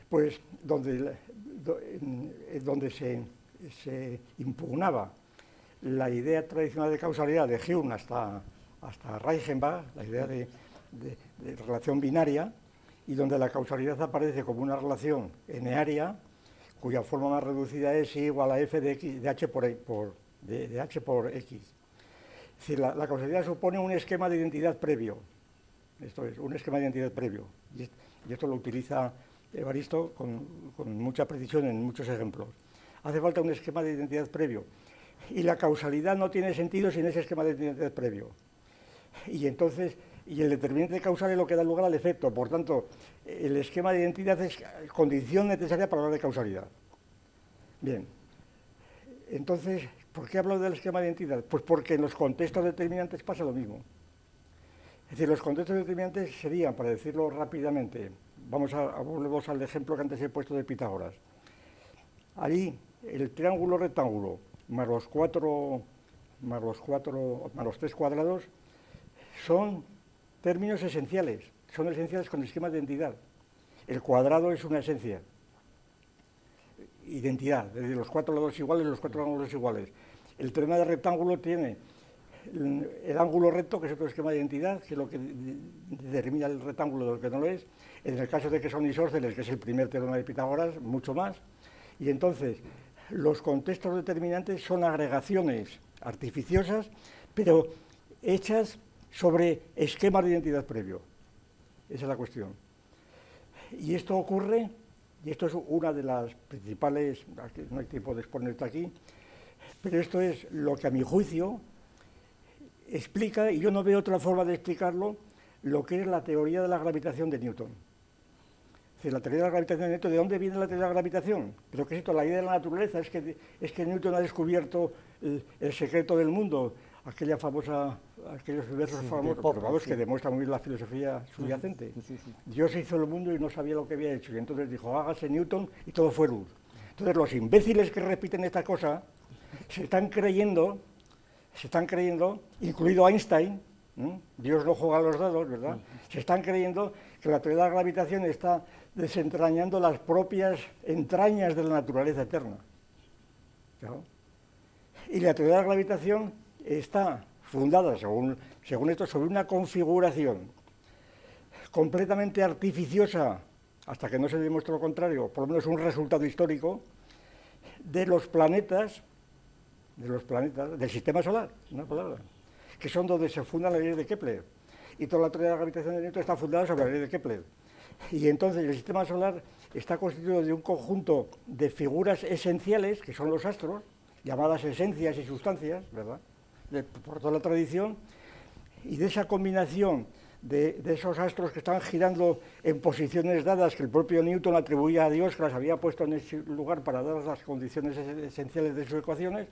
Pues donde se impugnaba la idea tradicional de causalidad de Hume hasta Reichenbach, la idea de relación binaria, y donde la causalidad aparece como una relación enearia, cuya forma más reducida es I igual a F de H por X. Es decir, la causalidad supone un esquema de identidad previo. Esto es, un esquema de identidad previo. Y esto lo utiliza Evaristo con mucha precisión en muchos ejemplos. Hace falta un esquema de identidad previo. Y la causalidad no tiene sentido sin ese esquema de identidad previo. Y entonces, el determinante causal es lo que da lugar al efecto. Por tanto, el esquema de identidad es condición necesaria para hablar de causalidad. Bien. Entonces, ¿por qué hablo del esquema de identidad? Pues porque en los contextos determinantes pasa lo mismo. Es decir, los contextos determinantes serían, para decirlo rápidamente, volvemos al ejemplo que antes he puesto de Pitágoras. Ahí, el triángulo rectángulo más los tres cuadrados son términos esenciales, son esenciales con esquemas de identidad. El cuadrado es una esencia, identidad, es decir, los cuatro lados iguales, los cuatro ángulos iguales. El teorema de rectángulo tiene el ángulo recto, que es otro esquema de identidad, que es lo que determina el rectángulo de lo que no lo es. En el caso de que son isósceles, que es el primer teorema de Pitágoras, mucho más. Y entonces, los contextos determinantes son agregaciones artificiosas, pero hechas sobre esquemas de identidad previo. Esa es la cuestión. Y esto ocurre, y esto es una de las principales, no hay tiempo de exponerte aquí, pero esto es lo que a mi juicio explica, y yo no veo otra forma de explicarlo, lo que es la teoría de la gravitación de Newton. Es decir, la teoría de la gravitación de Newton, ¿de dónde viene la teoría de la gravitación? Pero que es esto, la idea de la naturaleza, es que Newton ha descubierto el secreto del mundo, aquellos versos famosos, pero vamos, que demuestra muy bien la filosofía subyacente. Dios hizo el mundo y no sabía lo que había hecho, y entonces dijo, hágase Newton, y todo fue luz. Entonces los imbéciles que repiten esta cosa se están creyendo, incluido Einstein, Dios no juega a los dados, ¿verdad? Se están creyendo que la teoría de la gravitación está desentrañando las propias entrañas de la naturaleza eterna. ¿Claro? Y la teoría de la gravitación está fundada, según esto, sobre una configuración completamente artificiosa, hasta que no se demuestre lo contrario, por lo menos un resultado histórico, de los planetas, del sistema solar, una palabra, que son donde se funda la ley de Kepler. Y toda la teoría de la gravitación de Newton está fundada sobre la ley de Kepler. Y entonces el sistema solar está constituido de un conjunto de figuras esenciales, que son los astros, llamadas esencias y sustancias, ¿verdad?, por toda la tradición, y de esa combinación de esos astros que están girando en posiciones dadas que el propio Newton atribuía a Dios, que las había puesto en ese lugar para dar las condiciones esenciales de sus ecuaciones.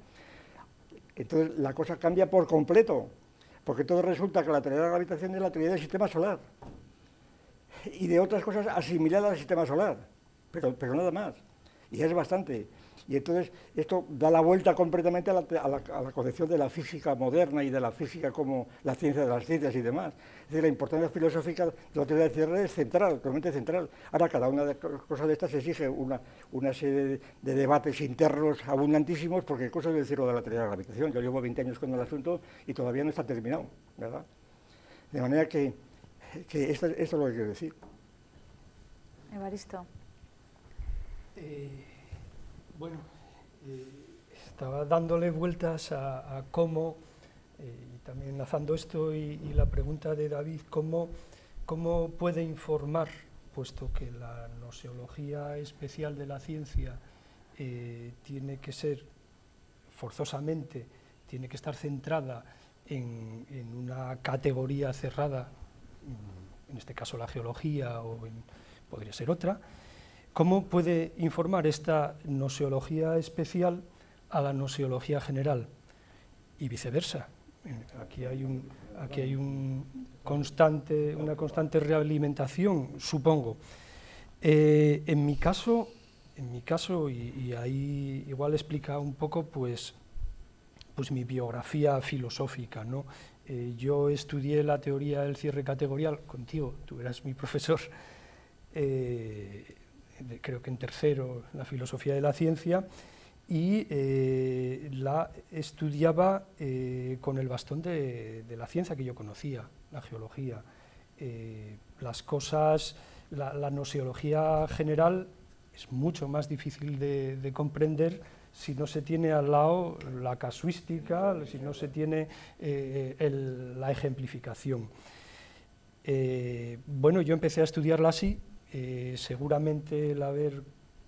Entonces la cosa cambia por completo, porque todo resulta que la teoría de la gravitación es la teoría del sistema solar. y de otras cosas asimiladas al sistema solar, pero nada más, y es bastante. Y entonces esto da la vuelta completamente a la concepción de la física moderna y de la física como la ciencia de las ciencias y demás. Es decir, la importancia filosófica de la teoría del cierre es central, totalmente central. Ahora, cada una de las cosas de estas exige una serie de debates internos abundantísimos, porque cosas del cierre de la teoría de la gravitación. Yo llevo 20 años con el asunto y todavía no está terminado, ¿verdad? De manera que esto es lo que quiero decir. Evaristo. Bueno, estaba dándole vueltas a cómo, y también enlazando esto y la pregunta de David, cómo puede informar, puesto que la noseología especial de la ciencia tiene que ser, forzosamente, tiene que estar centrada en una categoría cerrada, en este caso la geología podría ser otra. ¿Cómo puede informar esta noseología especial a la noseología general? Y viceversa. Aquí hay una constante realimentación, supongo. En mi caso, y ahí igual explica un poco pues mi biografía filosófica, ¿no? Yo estudié la teoría del cierre categorial contigo, tú eras mi profesor, creo que en tercero, la filosofía de la ciencia, y la estudiaba con el bastón de la ciencia que yo conocía, la geología. Las cosas, la noseología general es mucho más difícil de comprender si no se tiene al lado la casuística, si no se tiene la ejemplificación. Bueno, yo empecé a estudiarla así. Seguramente el haber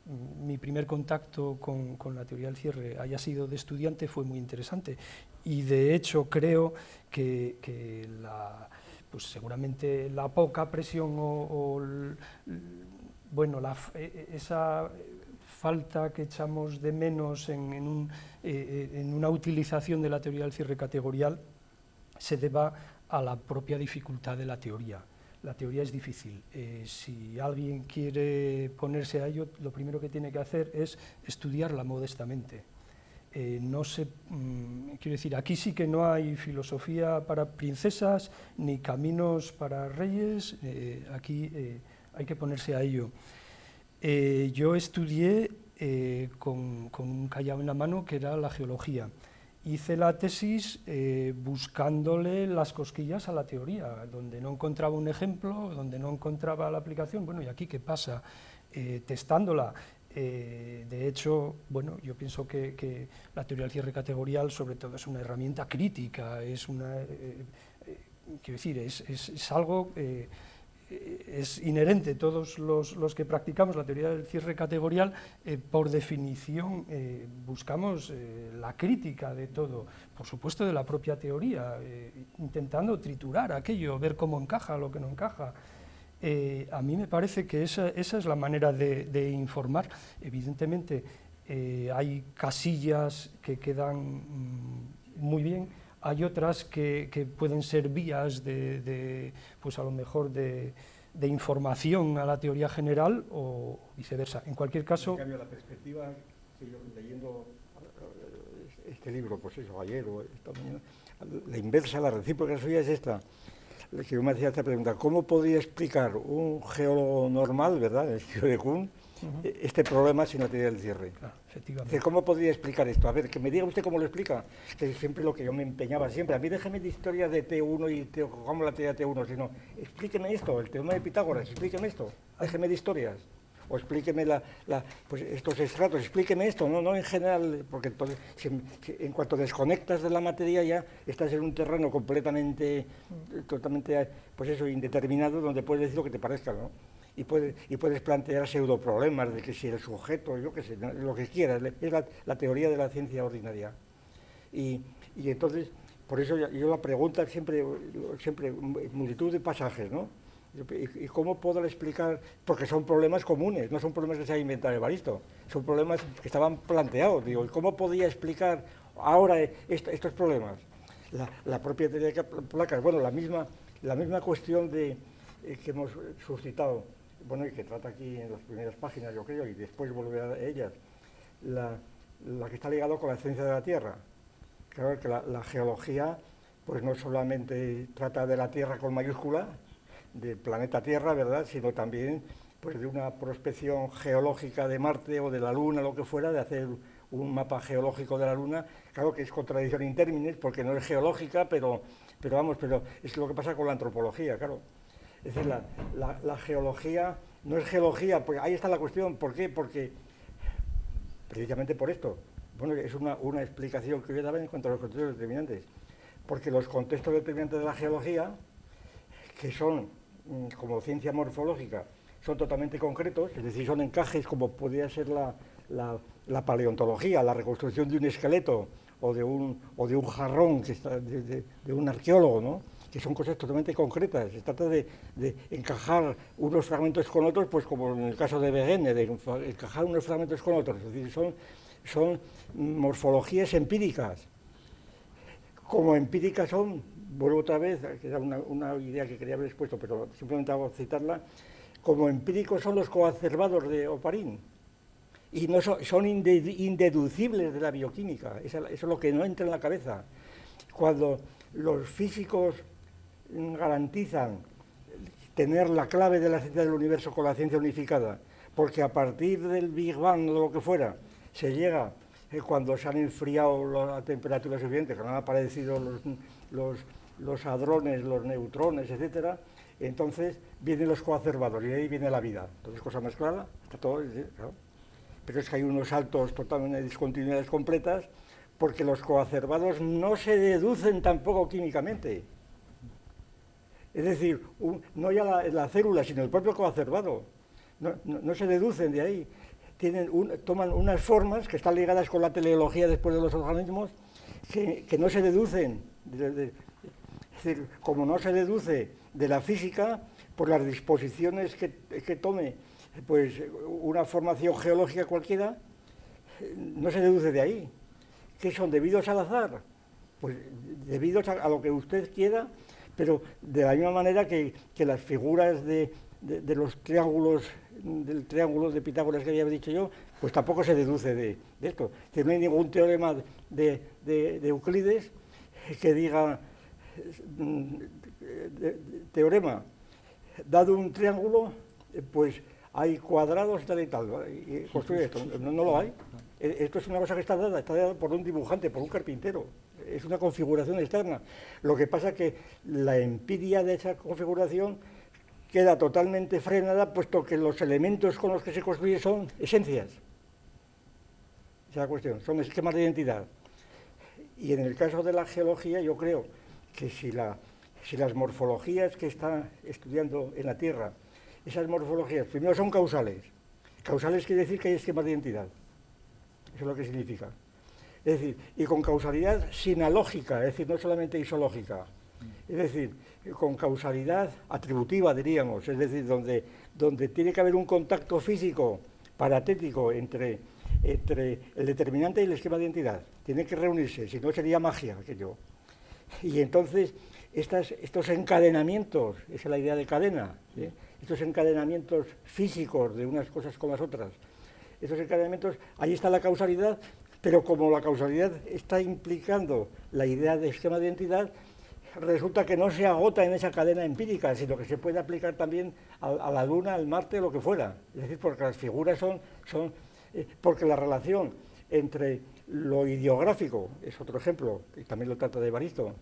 mi primer contacto con la teoría del cierre haya sido de estudiante fue muy interesante, y de hecho creo que pues seguramente la poca presión esa falta que echamos de menos en una utilización de la teoría del cierre categorial se deba a la propia dificultad de la teoría. La teoría es difícil. Si alguien quiere ponerse a ello, lo primero que tiene que hacer es estudiarla modestamente. Quiero decir, aquí sí que no hay filosofía para princesas ni caminos para reyes. Aquí hay que ponerse a ello. Yo estudié con un callao en la mano, que era la geología. Hice la tesis buscándole las cosquillas a la teoría, donde no encontraba un ejemplo, donde no encontraba la aplicación. Bueno, ¿y aquí qué pasa? Testándola. De hecho, bueno, yo pienso que la teoría del cierre categorial sobre todo es una herramienta crítica, quiero decir, es algo... es inherente. Todos los que practicamos la teoría del cierre categorial, por definición, buscamos la crítica de todo, por supuesto de la propia teoría, intentando triturar aquello, ver cómo encaja, lo que no encaja. A mí me parece que esa es la manera de informar. Evidentemente, hay casillas que quedan muy bien. Hay otras que pueden ser vías pues a lo mejor de información a la teoría general o viceversa. En cualquier caso... En cambio, la perspectiva, yo leyendo este libro, pues eso, ayer o esta mañana, la inversa, la recíproca suya es esta. Que yo me hacía esta pregunta: ¿cómo podría explicar un geólogo normal, ¿verdad?, el estilo de Kuhn, este problema sin la teoría del cierre? Claro, efectivamente. ¿Cómo podría explicar esto? A ver, que me diga usted cómo lo explica, que es siempre lo que yo me empeñaba siempre. A mí déjeme de historia de T1 y cómo la teoría de T1, sino explíqueme esto, el teorema de Pitágoras, explíqueme esto, déjeme de historias. O explíqueme pues estos estratos, explíqueme esto, no en general, porque entonces, en cuanto desconectas de la materia ya estás en un terreno totalmente, pues eso, indeterminado, donde puedes decir lo que te parezca, ¿no? Y puedes plantear pseudoproblemas de que si el sujeto, yo qué sé, lo que quieras, es la teoría de la ciencia ordinaria. Y entonces, por eso yo la pregunta siempre multitud de pasajes, ¿no? ¿Y cómo puedo explicar? Porque son problemas comunes, no son problemas que se ha inventado Evaristo, son problemas que estaban planteados. Digo, ¿y cómo podía explicar ahora estos problemas? La propia teoría de placas, bueno, la misma cuestión de que hemos suscitado, bueno, y que trata aquí en las primeras páginas, yo creo, y después volver a ellas, la que está ligado con la ciencia de la Tierra. Claro que la geología, pues no solamente trata de la Tierra con mayúscula, del planeta Tierra, ¿verdad?, sino también pues de una prospección geológica de Marte o de la Luna, lo que fuera, de hacer un mapa geológico de la Luna. Claro que es contradicción in términis, porque no es geológica, pero es lo que pasa con la antropología, claro. Es decir, la geología no es geología, pues ahí está la cuestión. ¿Por qué? Porque, precisamente por esto, bueno, es una explicación que voy a dar en cuanto a los contextos determinantes, porque los contextos determinantes de la geología, que son como ciencia morfológica, son totalmente concretos, es decir, son encajes como podría ser la paleontología, la reconstrucción de un esqueleto o de un jarrón que está de un arqueólogo, ¿no?, que son cosas totalmente concretas. Se trata de encajar unos fragmentos con otros, pues como en el caso de Wegener, de encajar unos fragmentos con otros, es decir, son morfologías empíricas. Como empíricas son, vuelvo otra vez, que era una idea que quería haber expuesto, pero simplemente hago citarla, como empíricos son los coacervados de Oparin, y no son indeducibles de la bioquímica. Eso es lo que no entra en la cabeza. Cuando los físicos garantizan tener la clave de la ciencia del universo con la ciencia unificada, porque a partir del Big Bang o de lo que fuera, se llega, cuando se han enfriado la temperatura suficiente, que no han aparecido los hadrones, los neutrones, etcétera, entonces vienen los coacervados y ahí viene la vida. Entonces, cosa más clara, está todo, claro. Pero es que hay unos saltos totalmente de discontinuidades completas, porque los coacervados no se deducen tampoco químicamente. Es decir, no ya la célula, sino el propio coacervado. No se deducen de ahí. Toman unas formas que están ligadas con la teleología después de los organismos, que no se deducen. Es decir, como no se deduce de la física, por las disposiciones que tome pues una formación geológica cualquiera, no se deduce de ahí. ¿Qué son? ¿Debidos al azar? Pues debidos a lo que usted quiera, pero de la misma manera que las figuras de los triángulos, del triángulo de Pitágoras que había dicho yo, pues tampoco se deduce de esto. Que no hay ningún teorema de Euclides que diga, teorema, dado un triángulo, pues hay cuadrados tal y tal, y construye esto. No lo hay. Esto es una cosa que está dada por un dibujante, por un carpintero. Es una configuración externa. Lo que pasa es que la empiria de esa configuración queda totalmente frenada, puesto que los elementos con los que se construye son esencias. Esa es la cuestión, son esquemas de identidad. Y en el caso de la geología, yo creo que si las morfologías que está estudiando en la Tierra, esas morfologías, primero son causales. Causales quiere decir que hay esquemas de identidad. Eso es lo que significa. Es decir, y con causalidad sinalógica, es decir, no solamente isológica. Es decir, con causalidad atributiva, diríamos, es decir, donde tiene que haber un contacto físico, paratético, entre el determinante y el esquema de identidad. Tiene que reunirse, si no sería magia aquello. Y entonces, estos encadenamientos, esa es la idea de cadena, ¿sí?, estos encadenamientos físicos de unas cosas con las otras, estos encadenamientos, ahí está la causalidad, pero como la causalidad está implicando la idea de esquema de identidad, resulta que no se agota en esa cadena empírica, sino que se puede aplicar también a la Luna, al Marte, lo que fuera. Es decir, porque las figuras porque la relación entre lo ideográfico, es otro ejemplo, y también lo trata de Evaristo,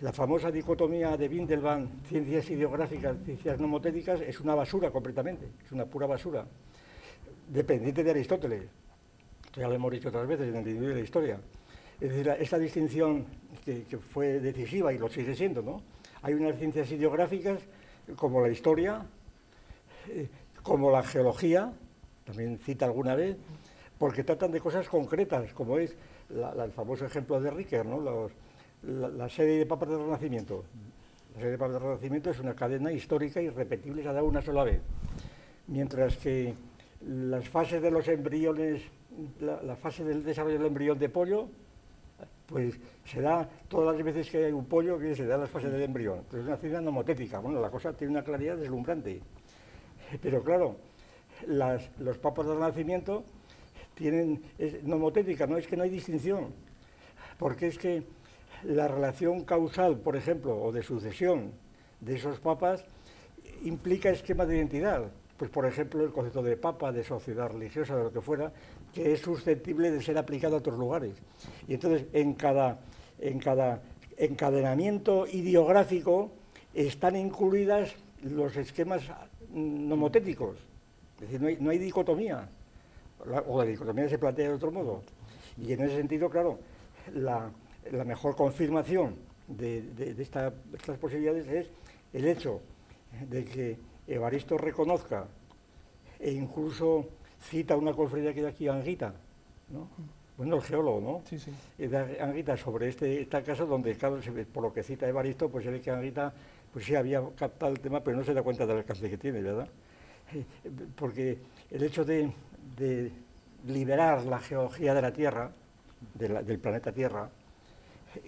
la famosa dicotomía de Windelband, ciencias ideográficas, ciencias nomotéticas, es una basura completamente, es una pura basura, dependiente de Aristóteles. Esto ya lo hemos dicho otras veces en el libro de la historia. Es decir, esta distinción que fue decisiva y lo sigue siendo, ¿no? Hay unas ciencias ideográficas como la historia, como la geología, también cita alguna vez, porque tratan de cosas concretas, como es el famoso ejemplo de Ricker, ¿no? La serie de papas del Renacimiento. La serie de papas del Renacimiento es una cadena histórica irrepetible, se ha dado una sola vez. Mientras que las fases de los embriones, la fase del desarrollo del embrión de pollo, pues se da todas las veces que hay un pollo, que se da las fases del embrión. Entonces es una ciencia nomotética. Bueno, la cosa tiene una claridad deslumbrante. Pero claro, los papas del Renacimiento es nomotética, no es que no hay distinción, porque es que la relación causal, por ejemplo, o de sucesión de esos papas implica esquema de identidad. Pues, por ejemplo, el concepto de papa, de sociedad religiosa, de lo que fuera, que es susceptible de ser aplicado a otros lugares. Y entonces, en cada encadenamiento ideográfico están incluidas los esquemas nomotéticos. Es decir, no hay dicotomía, o la dicotomía se plantea de otro modo. Y en ese sentido, claro, la mejor confirmación de estas posibilidades es el hecho de que Evaristo reconozca e incluso cita una cofradía que hay aquí, Anguita, ¿no? Bueno, el geólogo, ¿no? Sí, sí. Anguita sobre este caso donde, claro, por lo que cita Evaristo, pues se ve que Anguita, pues sí había captado el tema, pero no se da cuenta del alcance que tiene, ¿verdad? Porque el hecho de liberar la geología de la Tierra, del planeta Tierra,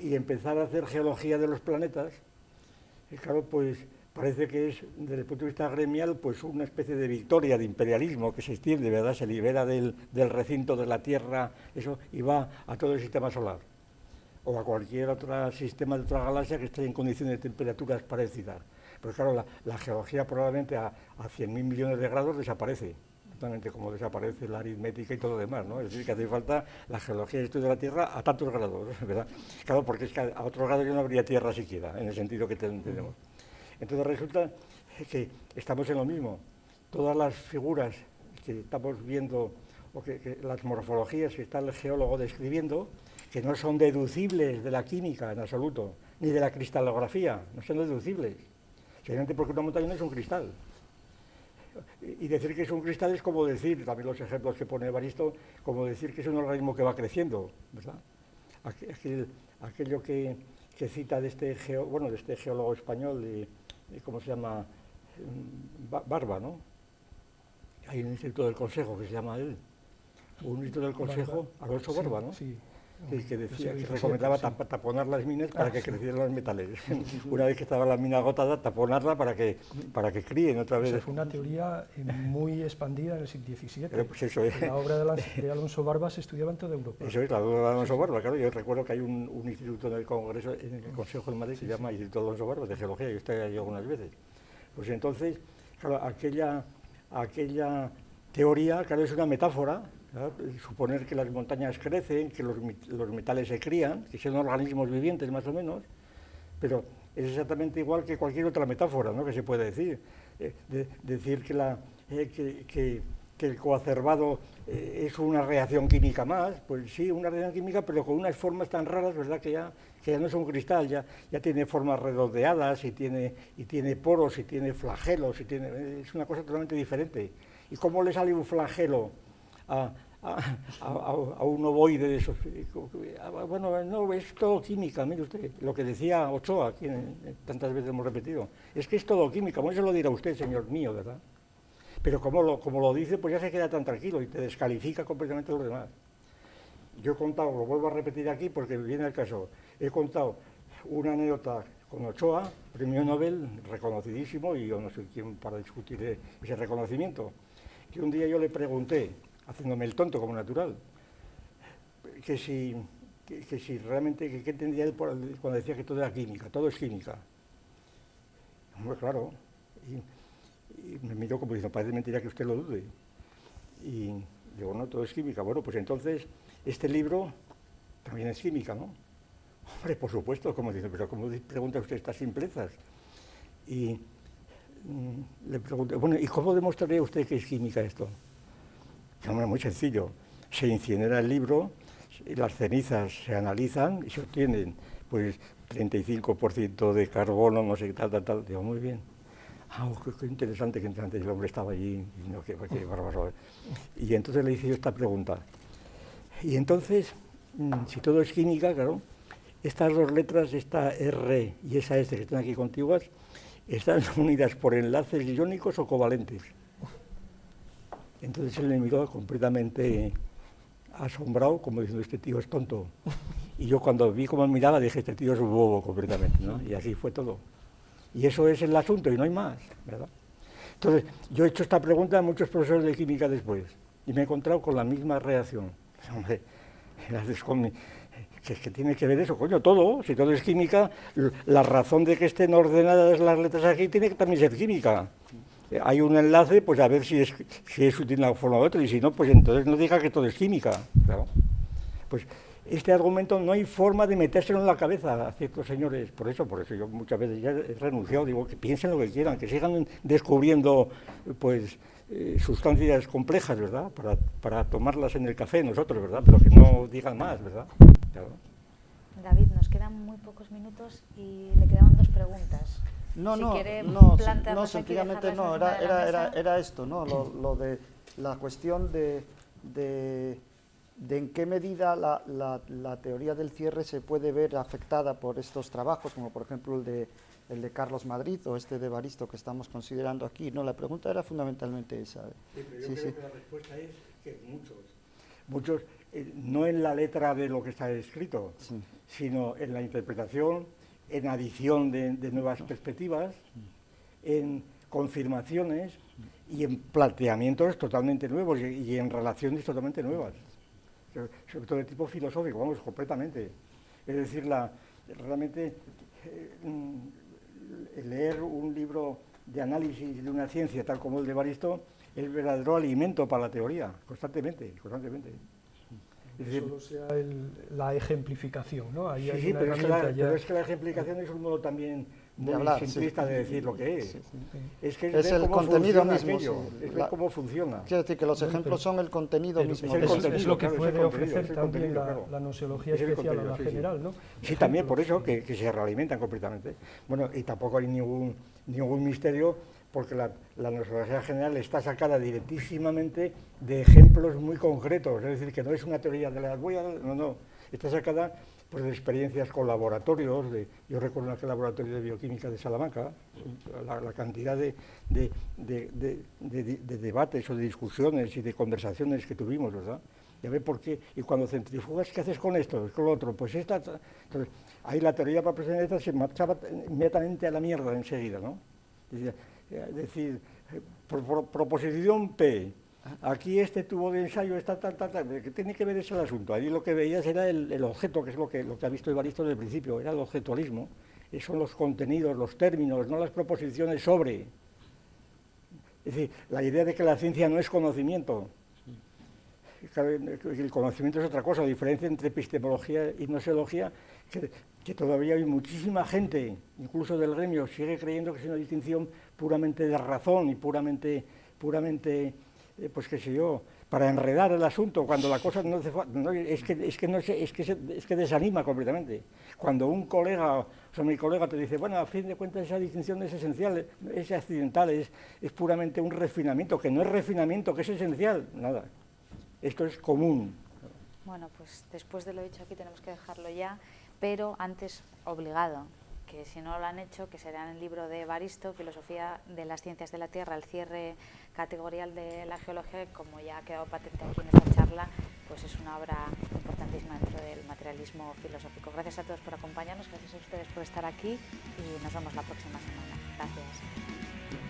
y empezar a hacer geología de los planetas, claro, pues parece que es, desde el punto de vista gremial, pues una especie de victoria de imperialismo que se extiende, ¿verdad? Se libera del recinto de la Tierra, eso, y va a todo el sistema solar, o a cualquier otro sistema de otra galaxia que esté en condiciones de temperaturas parecidas. Pero claro, la geología probablemente a 100.000 millones de grados desaparece, totalmente como desaparece la aritmética y todo lo demás, ¿no? Es decir, que hace falta la geología y estudio de la Tierra a tantos grados, ¿verdad? Claro, porque es que a otros grados ya no habría Tierra siquiera, en el sentido que tenemos. Entonces resulta que estamos en lo mismo. Todas las figuras que estamos viendo, o que las morfologías que está el geólogo describiendo, que no son deducibles de la química en absoluto, ni de la cristalografía, no son deducibles. Simplemente porque una montaña no es un cristal. Y decir que es un cristal es como decir, también los ejemplos que pone Evaristo, como decir que es un organismo que va creciendo, ¿verdad? Aquello que cita de este geólogo español, ¿cómo se llama? Barba, ¿no? Hay un instituto del Consejo que se llama él. Un instituto del Consejo, Alonso Barba, ¿no? Sí. Que decía que recomendaba taponar las minas para que crecieran los metales. Una vez que estaba la mina agotada, taponarla para que críen otra vez. Esa fue una teoría muy expandida en el siglo XVII. Pues eso es. La obra de Alonso Barba se estudiaba en toda Europa. Eso es, la obra de Alonso Barba, claro. Yo recuerdo que hay un instituto en el Congreso, en el Consejo de Madrid, que se llama Instituto Alonso Barba, de Geología, yo estoy ahí algunas veces. Pues entonces, claro, aquella teoría, claro, es una metáfora. Suponer que las montañas crecen, que los metales se crían, que son organismos vivientes más o menos, pero es exactamente igual que cualquier otra metáfora, ¿no?, que se puede decir. Decir que el coacervado es una reacción química más, pues sí, una reacción química, pero con unas formas tan raras, ¿verdad?, que ya no es un cristal, ya tiene formas redondeadas y tiene poros y tiene flagelos, es una cosa totalmente diferente. ¿Y cómo le sale un flagelo a un ovoide de esos? Bueno, no, es todo química, mire usted, lo que decía Ochoa, aquí tantas veces hemos repetido, es que es todo química, bueno, eso lo dirá usted, señor mío, ¿verdad? Pero como lo dice, pues ya se queda tan tranquilo y te descalifica completamente los demás. Yo he contado, lo vuelvo a repetir aquí porque viene el caso, he contado una anécdota con Ochoa, premio Nobel, reconocidísimo, y yo no soy quien para discutir ese reconocimiento, que un día yo le pregunté, haciéndome el tonto como natural, que si realmente, ¿qué entendía él cuando decía que todo era química? Todo es química. Muy claro. Y me miró como diciendo, parece mentira que usted lo dude. Y digo, no, todo es química. Bueno, pues entonces, este libro también es química, ¿no? Hombre, por supuesto, como dice, pero ¿cómo pregunta usted estas simplezas? Y le pregunté, bueno, ¿y cómo demostraría usted que es química esto? Hombre, muy sencillo. Se incinera el libro, las cenizas se analizan y se obtienen, pues, 35% de carbono, no sé, tal. Digo, muy bien. Qué interesante, qué interesante. Y el hombre estaba allí, y no, qué bárbaro. Y entonces le hice yo esta pregunta. Y entonces, si todo es química, claro, estas dos letras, esta R y esa S que están aquí contiguas, están unidas por enlaces iónicos o covalentes. Entonces él me miró completamente asombrado, como diciendo, este tío es tonto. Y yo cuando vi cómo miraba dije, este tío es un bobo completamente, ¿no? Y así fue todo. Y eso es el asunto y no hay más, ¿verdad? Entonces, yo he hecho esta pregunta a muchos profesores de química después y me he encontrado con la misma reacción. Hombre, que tiene que ver eso, coño, todo, si todo es química, la razón de que estén ordenadas las letras aquí tiene que también ser química. Hay un enlace, pues a ver si es útil de una forma u otra, y si no, pues entonces no diga que todo es química, claro. Pues este argumento no hay forma de metérselo en la cabeza a ciertos señores, por eso yo muchas veces ya he renunciado, digo que piensen lo que quieran, que sigan descubriendo, pues, sustancias complejas, ¿verdad?, para tomarlas en el café nosotros, ¿verdad?, pero que no digan más, ¿verdad? Claro. David, nos quedan muy pocos minutos y le quedaban 2 preguntas. Sencillamente no, era esto, ¿no? Lo de la cuestión de en qué medida la teoría del cierre se puede ver afectada por estos trabajos, como por ejemplo el de Carlos Madrid o este de Evaristo que estamos considerando aquí. No, la pregunta era fundamentalmente esa. Sí, pero yo creo que la respuesta es que muchos no en la letra de lo que está escrito, sí, sino en la interpretación, en adición de nuevas perspectivas, en confirmaciones y en planteamientos totalmente nuevos y en relaciones totalmente nuevas, sobre todo de tipo filosófico, vamos, completamente. Es decir, realmente leer un libro de análisis de una ciencia tal como el de Evaristo es el verdadero alimento para la teoría, constantemente. Es decir, solo sea la ejemplificación, ¿no? Ahí sí, pero es que la ejemplificación es un modo también muy simplista de decir lo que es. Sí. Es que es el contenido mismo. Es ver cómo funciona. Quiero decir que los ejemplos son el contenido mismo. Es lo que puede ofrecer también la noseología especial a la general, ¿no? Sí, también por eso que se realimentan completamente. Bueno, y tampoco hay ningún misterio, porque la noseología general está sacada directísimamente de ejemplos muy concretos, es decir, que no es una teoría de las no, está sacada pues, de experiencias con laboratorios, yo recuerdo aquel laboratorio de bioquímica de Salamanca, la cantidad de debates o de discusiones y de conversaciones que tuvimos, ¿verdad? Ya ve por qué, y cuando centrifugas, ¿qué haces con esto? Con lo otro, pues entonces, ahí la teoría para presentar esta se marchaba inmediatamente a la mierda enseguida, ¿no? Es decir, proposición P, aquí este tubo de ensayo está tal, ¿qué tiene que ver ese asunto? Ahí lo que veías era el objeto, que es lo que ha visto Evaristo desde el principio, era el objetualismo, son los contenidos, los términos, no las proposiciones sobre. Es decir, la idea de que la ciencia no es conocimiento, el conocimiento es otra cosa, la diferencia entre epistemología y noseología, que todavía hay muchísima gente, incluso del gremio, sigue creyendo que es una distinción puramente de razón y puramente pues qué sé yo, para enredar el asunto, cuando la cosa es que desanima completamente. Cuando un colega, o sea, mi colega te dice, bueno, a fin de cuentas esa distinción es esencial, es accidental, es puramente un refinamiento, que no es refinamiento, que es esencial, nada. Esto es común. Bueno, pues después de lo dicho aquí tenemos que dejarlo ya, pero antes obligado, que si no lo han hecho, que será en el libro de Evaristo, Filosofía de las Ciencias de la Tierra, el cierre categorial de la geología, que como ya ha quedado patente aquí en esta charla, pues es una obra importantísima dentro del materialismo filosófico. Gracias a todos por acompañarnos, gracias a ustedes por estar aquí y nos vemos la próxima semana. Gracias.